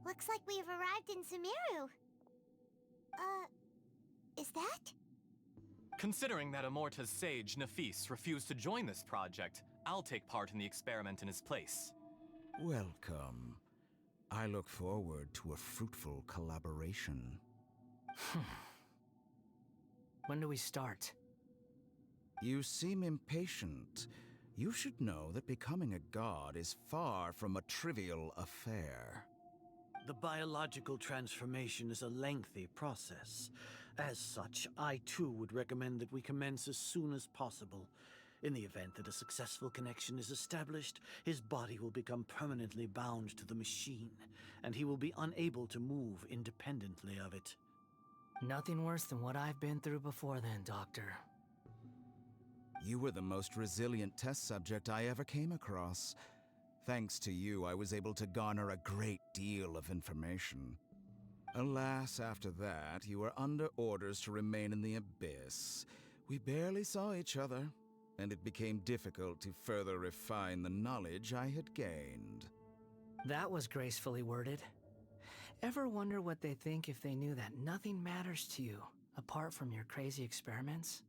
Looks like we've arrived in Sumeru. Is that? Considering that Amorta's sage, Nafis, refused to join this project, I'll take part in the experiment in his place. Welcome. I look forward to a fruitful collaboration. When do we start? You seem impatient. You should know that becoming a god is far from a trivial affair. The biological transformation is a lengthy process. As such, I too would recommend that we commence as soon as possible. In the event that a successful connection is established, his body will become permanently bound to the machine, and he will be unable to move independently of it. Nothing worse than what I've been through before then, Doctor. You were the most resilient test subject I ever came across. Thanks to you, I was able to garner a great deal of information. Alas, after that, you were under orders to remain in the Abyss. We barely saw each other, and it became difficult to further refine the knowledge I had gained. That was gracefully worded. Ever wonder what they think if they knew that nothing matters to you, apart from your crazy experiments?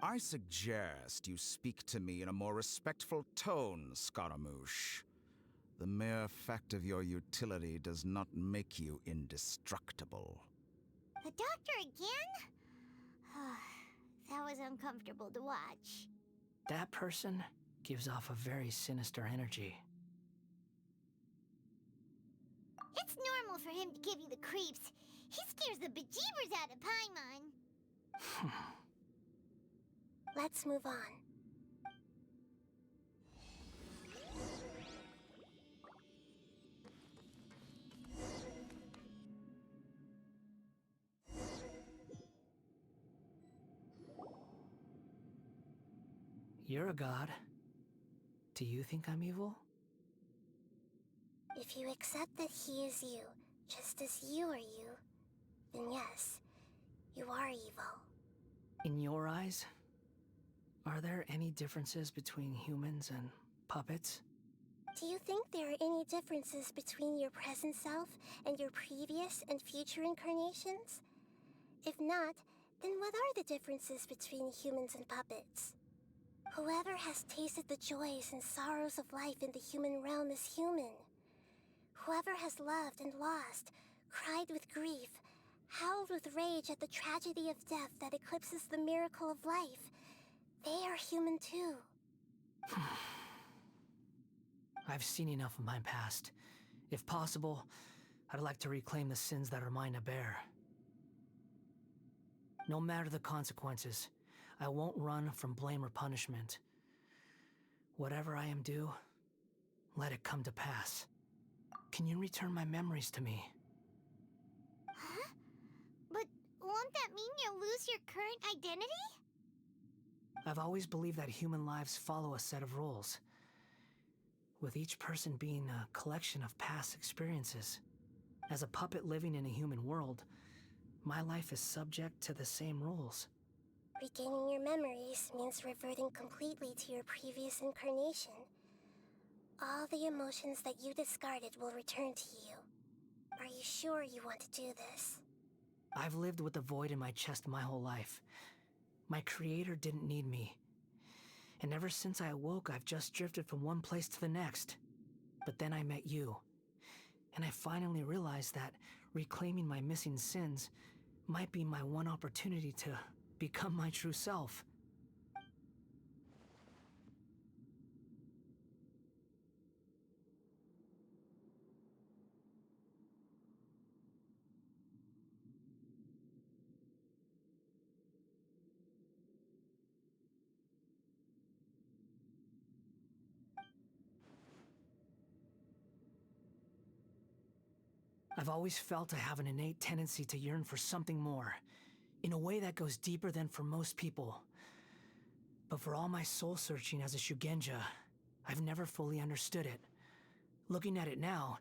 I suggest you speak to me in a more respectful tone, Scaramouche. The mere fact of your utility does not make you indestructible. The Doctor again? That was uncomfortable to watch. That person gives off a very sinister energy. It's normal for him to give you the creeps. He scares the bejeebers out of Paimon. Let's move on. You're a god. Do you think I'm evil? If you accept that he is you, just as you are you, then yes, you are evil. In your eyes, are there any differences between humans and puppets? Do you think there are any differences between your present self and your previous and future incarnations? If not, Then what are the differences between humans and puppets? Whoever has tasted the joys and sorrows of life in the human realm is human. Whoever has loved and lost, cried with grief, howled with rage at the tragedy of death that eclipses the miracle of life, they are human too. I've seen enough of my past. If possible, I'd like to reclaim the sins that are mine to bear. No matter the consequences, I won't run from blame or punishment. Whatever I am due, let it come to pass. Can you return my memories to me? Huh? But won't that mean you'll lose your current identity? I've always believed that human lives follow a set of rules, with each person being a collection of past experiences. As a puppet living in a human world, my life is subject to the same rules. Regaining your memories means reverting completely to your previous incarnation. All the emotions that you discarded will return to you. Are you sure you want to do this? I've lived with the void in my chest my whole life. My creator didn't need me. And ever since I awoke, I've just drifted from one place to the next. But then I met you. And I finally realized that reclaiming my missing sins might be my one opportunity to become my true self. I've always felt I have an innate tendency to yearn for something more, in a way that goes deeper than for most people. But for all my soul-searching as a Shugenja, I've never fully understood it. Looking at it now,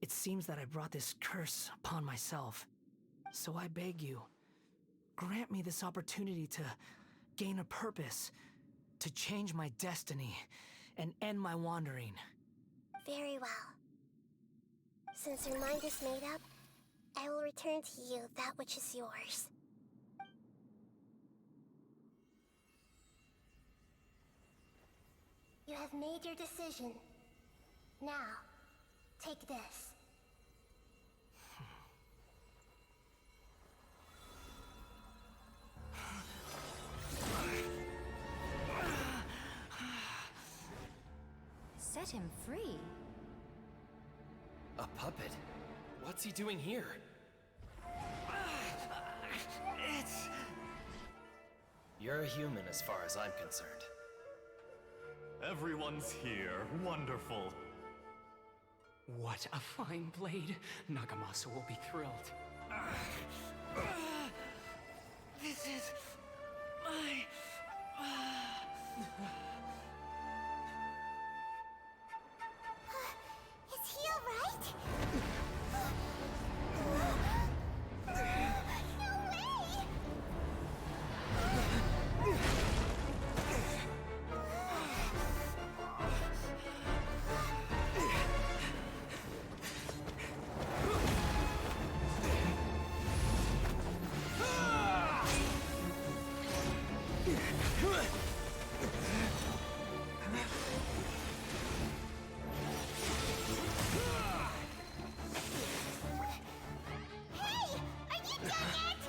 it seems that I brought this curse upon myself. So I beg you, grant me this opportunity to gain a purpose, to change my destiny, and end my wandering. Very well. Since your mind is made up, I will return to you that which is yours. You have made your decision. Now, take this. Set him free. A puppet? What's he doing here? You're a human as far as I'm concerned. Everyone's here. Wonderful. What a fine blade. Nagamasa will be thrilled. This is my... Is he alright? No way! Hey! Are you done yet?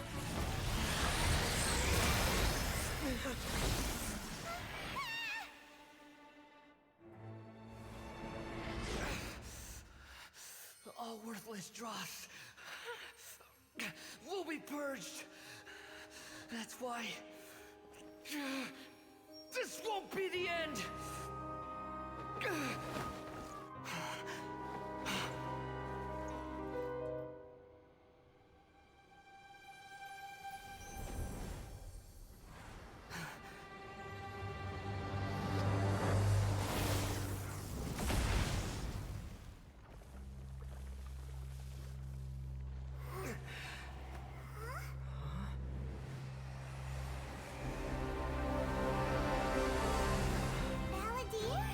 All worthless dross will be purged. That's why this won't be the end. Balladeer?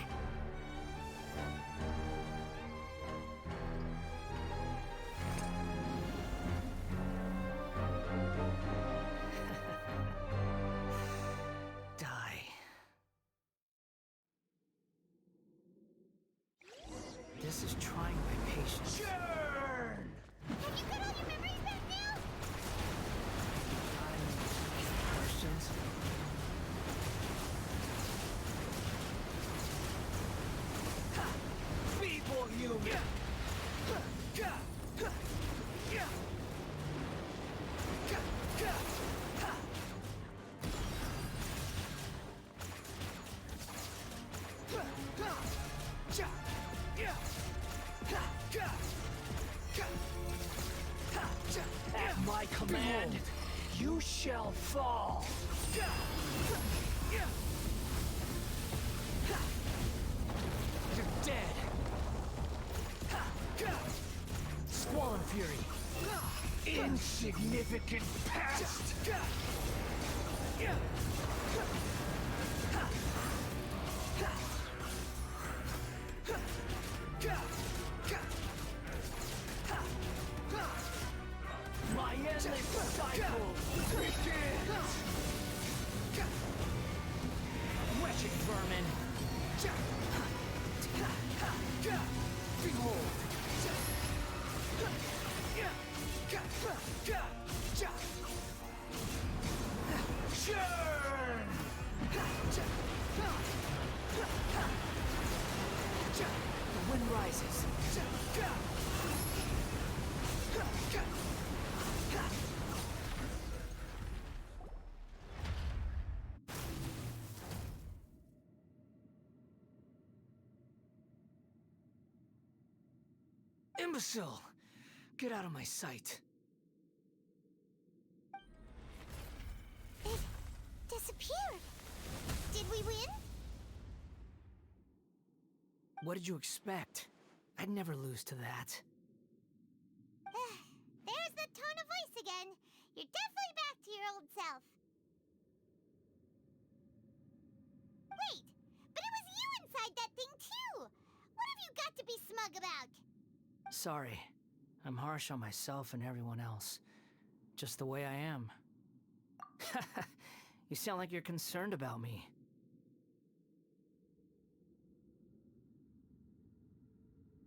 trying my patience. Have you got all your memories back now? Got any questions? Feeble human! At my command, you shall fall! You're dead! Squall and Fury! Insignificant pest! My endless cycle begins! Wretched vermin! Behold! Churn! The wind rises. Imbecile! Get out of my sight. It disappeared. Did we win? What did you expect? I'd never lose to that. There's the tone of voice again. You're definitely back to your old self. Wait, but it was you inside that thing too. What have you got to be smug about? Sorry. I'm harsh on myself and everyone else. Just the way I am. You sound like you're concerned about me.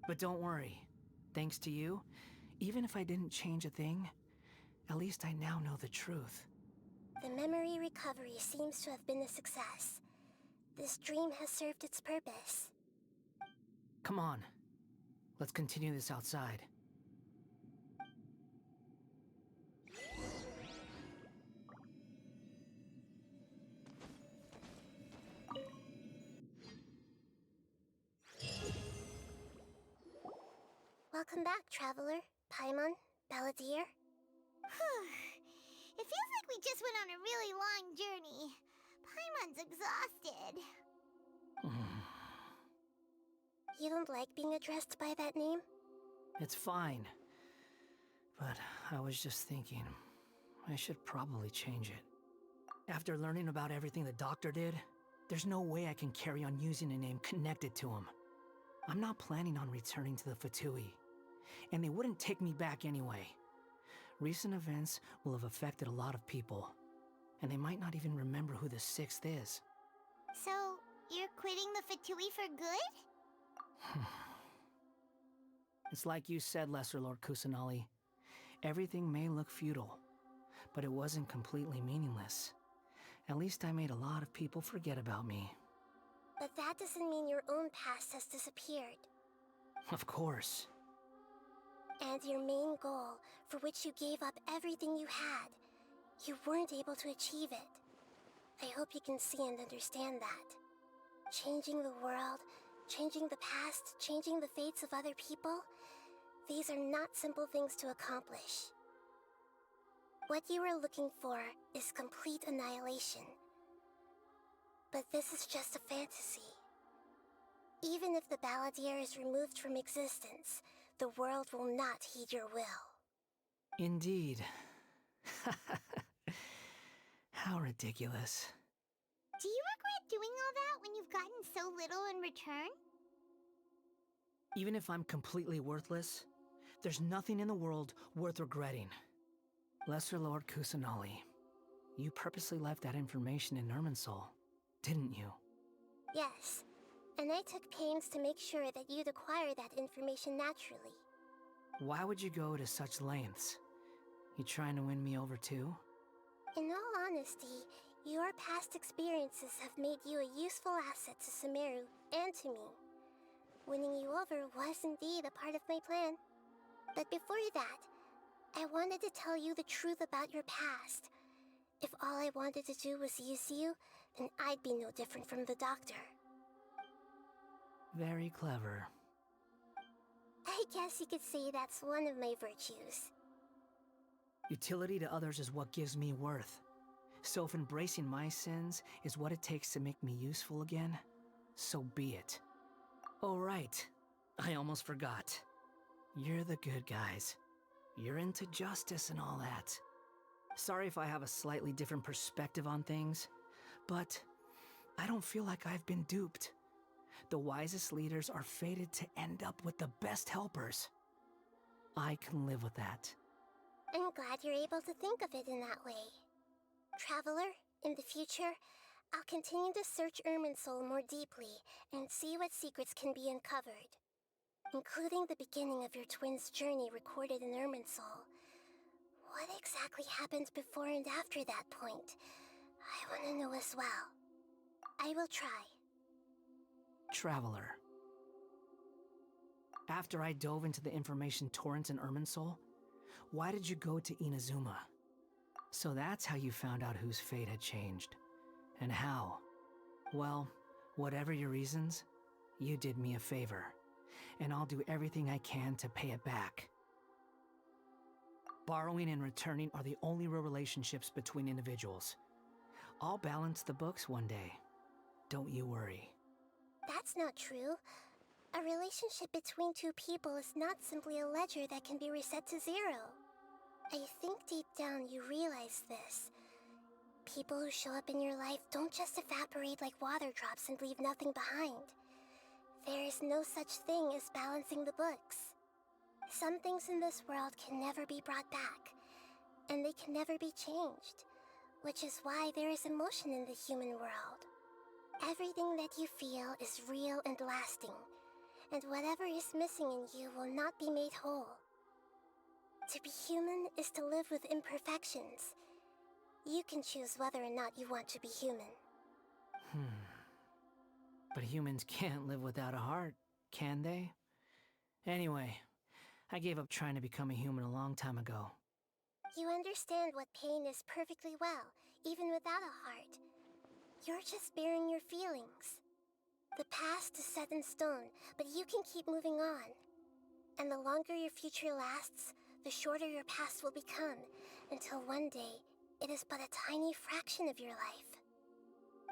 But don't worry. Thanks to you, even if I didn't change a thing, at least I now know the truth. The memory recovery seems to have been a success. This dream has served its purpose. Come on. Let's continue this outside. Welcome back, traveler. Paimon, Balladeer. It feels like we just went on a really long journey. Paimon's exhausted. You don't like being addressed by that name? It's fine. But I was just thinking, I should probably change it. After learning about everything the doctor did, there's no way I can carry on using a name connected to him. I'm not planning on returning to the Fatui, and they wouldn't take me back anyway. Recent events will have affected a lot of people, and they might not even remember who the Sixth is. So, you're quitting the Fatui for good? It's like you said, Lesser Lord Kusanali. Everything may look futile, but it wasn't completely meaningless. At least I made a lot of people forget about me. But that doesn't mean your own past has disappeared. Of course. And your main goal, for which you gave up everything you had, you weren't able to achieve it. I hope you can see and understand that. Changing the world, changing the past, changing the fates of other people, these are not simple things to accomplish. What you are looking for is complete annihilation. But this is just a fantasy. Even if the Balladeer is removed from existence, the world will not heed your will. Indeed. How ridiculous. Do you regret doing all that when you've gotten so little in return? Even if I'm completely worthless, there's nothing in the world worth regretting. Lesser Lord Kusanali, you purposely left that information in Irminsul, didn't you? Yes. And I took pains to make sure that you'd acquire that information naturally. Why would you go to such lengths? You trying to win me over too? In all honesty, your past experiences have made you a useful asset to Sumeru and to me. Winning you over was indeed a part of my plan. But before that, I wanted to tell you the truth about your past. If all I wanted to do was use you, then I'd be no different from the doctor. Very clever. I guess you could say that's one of my virtues. Utility to others is what gives me worth. So if embracing my sins is what it takes to make me useful again, so be it. Oh right, I almost forgot. You're the good guys. You're into justice and all that. Sorry if I have a slightly different perspective on things, but I don't feel like I've been duped. The wisest leaders are fated to end up with the best helpers. I can live with that. I'm glad you're able to think of it in that way. Traveler, in the future, I'll continue to search Irminsul more deeply and see what secrets can be uncovered, including the beginning of your twins' journey recorded in Irminsul. What exactly happened before and after that point? I want to know as well. I will try. Traveler. After I dove into the information torrent in Irminsul, why did you go to Inazuma? So that's how you found out whose fate had changed. And how? Well, whatever your reasons, you did me a favor. And I'll do everything I can to pay it back. Borrowing and returning are the only real relationships between individuals. I'll balance the books one day. Don't you worry. That's not true. A relationship between two people is not simply a ledger that can be reset to zero. I think deep down you realize this. People who show up in your life don't just evaporate like water drops and leave nothing behind. There is no such thing as balancing the books. Some things in this world can never be brought back, and they can never be changed, which is why there is emotion in the human world. Everything that you feel is real and lasting, and whatever is missing in you will not be made whole. To be human is to live with imperfections. You can choose whether or not you want to be human. But humans can't live without a heart, can they? Anyway, I gave up trying to become a human a long time ago. You understand what pain is perfectly well, even without a heart. You're just bearing your feelings. The past is set in stone, but you can keep moving on. And the longer your future lasts, the shorter your past will become, until one day, it is but a tiny fraction of your life.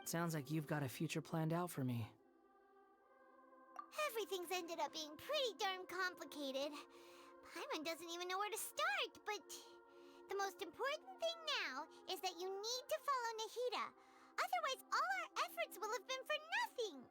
Sounds like you've got a future planned out for me. Everything's ended up being pretty darn complicated. Paimon doesn't even know where to start, but the most important thing now is that you need to follow Nahida. Otherwise, all our efforts will have been for nothing.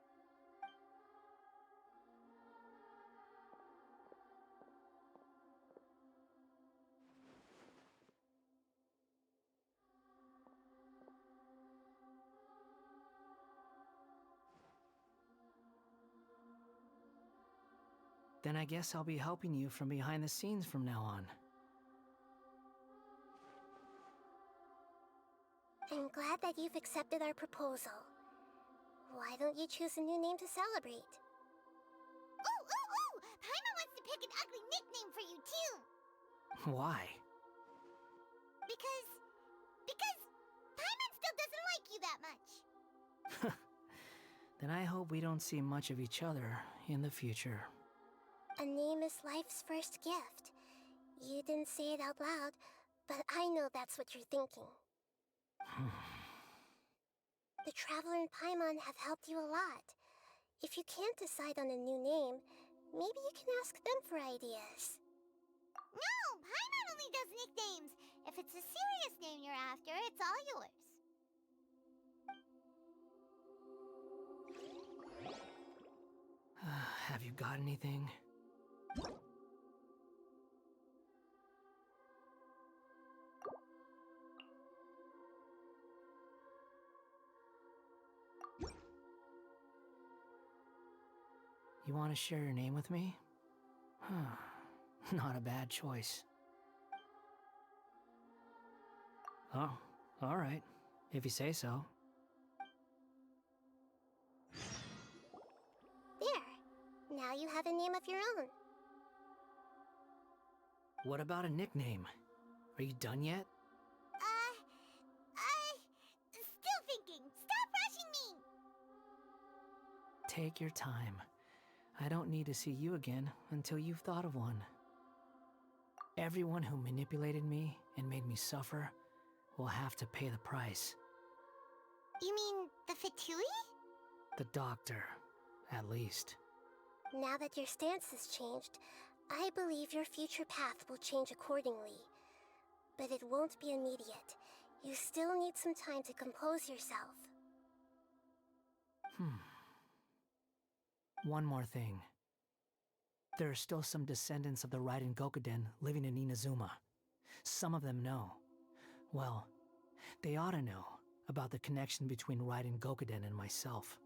Then I guess I'll be helping you from behind the scenes from now on. I'm glad that you've accepted our proposal. Why don't you choose a new name to celebrate? Ooh! Paimon wants to pick an ugly nickname for you, too! Why? Because Paimon still doesn't like you that much. Then I hope we don't see much of each other in the future. A name is life's first gift. You didn't say it out loud, but I know that's what you're thinking. The Traveler and Paimon have helped you a lot. If you can't decide on a new name, maybe you can ask them for ideas. No! Paimon only does nicknames! If it's a serious name you're after, it's all yours. Have you got anything? You want to share your name with me? Not a bad choice. Oh, alright. If you say so. There. Now you have a name of your own. What about a nickname? Are you done yet? Still thinking. Stop rushing me! Take your time. I don't need to see you again until you've thought of one. Everyone who manipulated me and made me suffer will have to pay the price. You mean the Fatui? The doctor, at least. Now that your stance has changed, I believe your future path will change accordingly. But it won't be immediate. You still need some time to compose yourself. One more thing. There are still some descendants of the Raiden Gokuden living in Inazuma. Some of them know. Well, they ought to know about the connection between Raiden Gokuden and myself.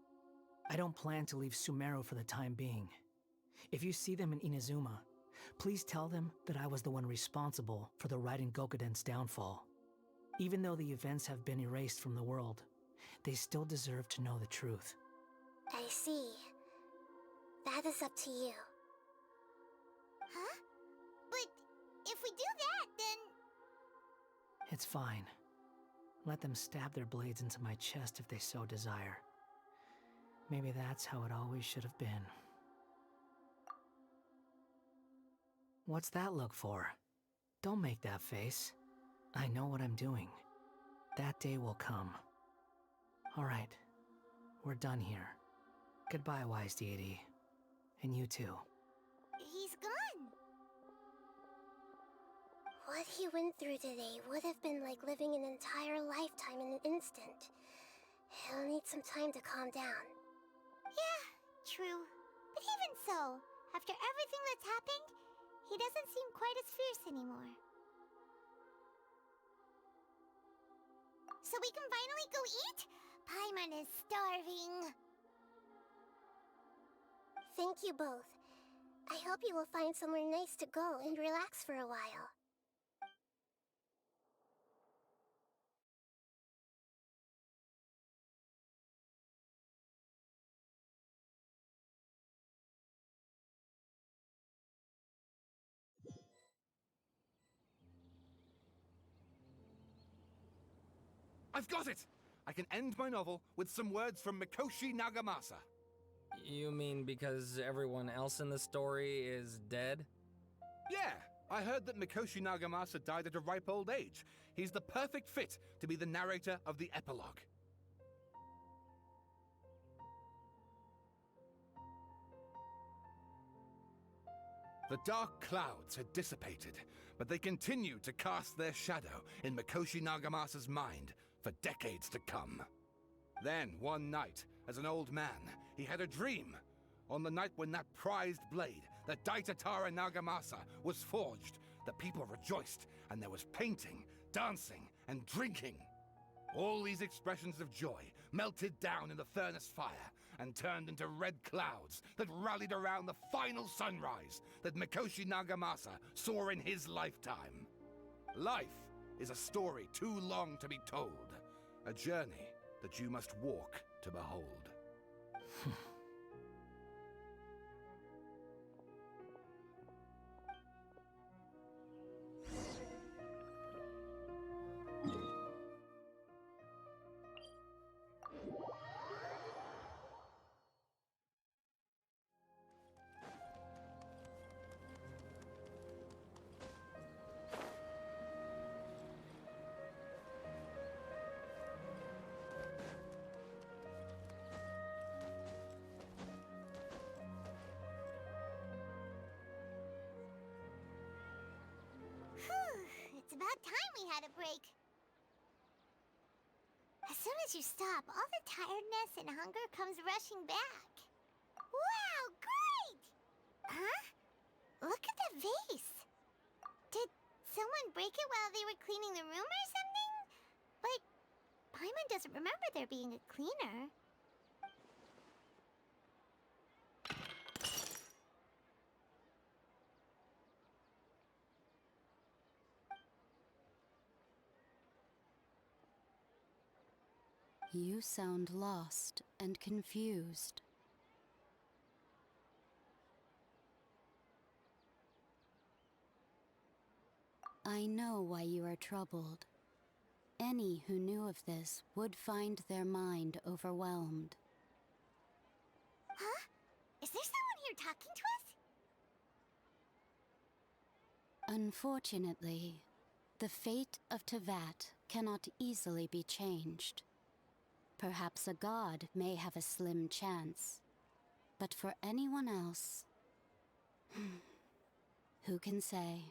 I don't plan to leave Sumeru for the time being. If you see them in Inazuma, please tell them that I was the one responsible for the Raiden Gokuden's downfall. Even though the events have been erased from the world, they still deserve to know the truth. I see. That is up to you. Huh? But if we do that, then... It's fine. Let them stab their blades into my chest if they so desire. Maybe that's how it always should have been. What's that look for? Don't make that face. I know what I'm doing. That day will come. Alright, we're done here. Goodbye, wise deity. And you too. He's gone. What he went through today would have been like living an entire lifetime in an instant. He'll need some time to calm down. Yeah, true. But even so, after everything that's happened, he doesn't seem quite as fierce anymore. So we can finally go eat? Paimon is starving. Thank you both. I hope you will find somewhere nice to go and relax for a while. I've got it! I can end my novel with some words from Mikoshi Nagamasa. You mean because everyone else in the story is dead? Yeah, I heard that Mikoshi Nagamasa died at a ripe old age. He's the perfect fit to be the narrator of the epilogue. The dark clouds had dissipated, but they continued to cast their shadow in Mikoshi Nagamasa's mind for decades to come. Then, one night, as an old man, he had a dream. On the night when that prized blade, the Daitatara Nagamasa, was forged, the people rejoiced, and there was painting, dancing, and drinking. All these expressions of joy melted down in the furnace fire and turned into red clouds that rallied around the final sunrise that Mikoshi Nagamasa saw in his lifetime. Life is a story too long to be told, a journey that you must walk to behold. It's about time we had a break. As soon as you stop, all the tiredness and hunger comes rushing back. Wow, great! Huh? Look at the vase. Did someone break it while they were cleaning the room or something? But Paimon doesn't remember there being a cleaner. You sound lost and confused. I know why you are troubled. Any who knew of this would find their mind overwhelmed. Huh? Is there someone here talking to us? Unfortunately, the fate of Tevat cannot easily be changed. Perhaps a god may have a slim chance, but for anyone else, who can say?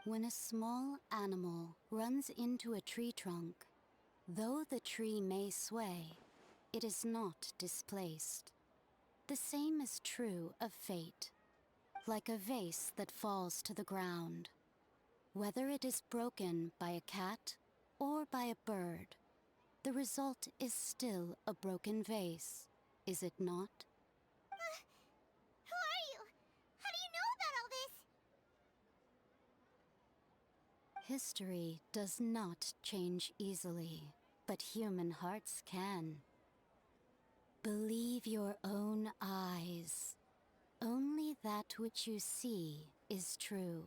When a small animal runs into a tree trunk, though the tree may sway, it is not displaced. The same is true of fate, like a vase that falls to the ground. Whether it is broken by a cat or by a bird, the result is still a broken vase, is it not? Who are you? How do you know about all this? History does not change easily, but human hearts can. Believe your own eyes. Only that which you see is true.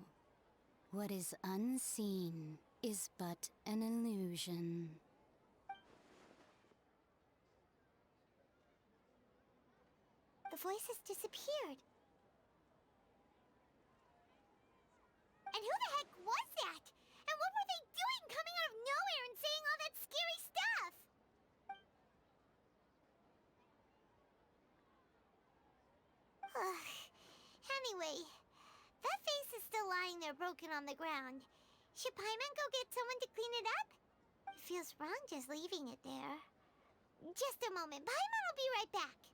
What is unseen is but an illusion. The voice has disappeared. And who the heck was that? And what were they doing coming out of nowhere and saying all that scary stuff? Anyway, that face is still lying there broken on the ground. Should Paimon go get someone to clean it up? It feels wrong just leaving it there. Just a moment. Paimon will be right back.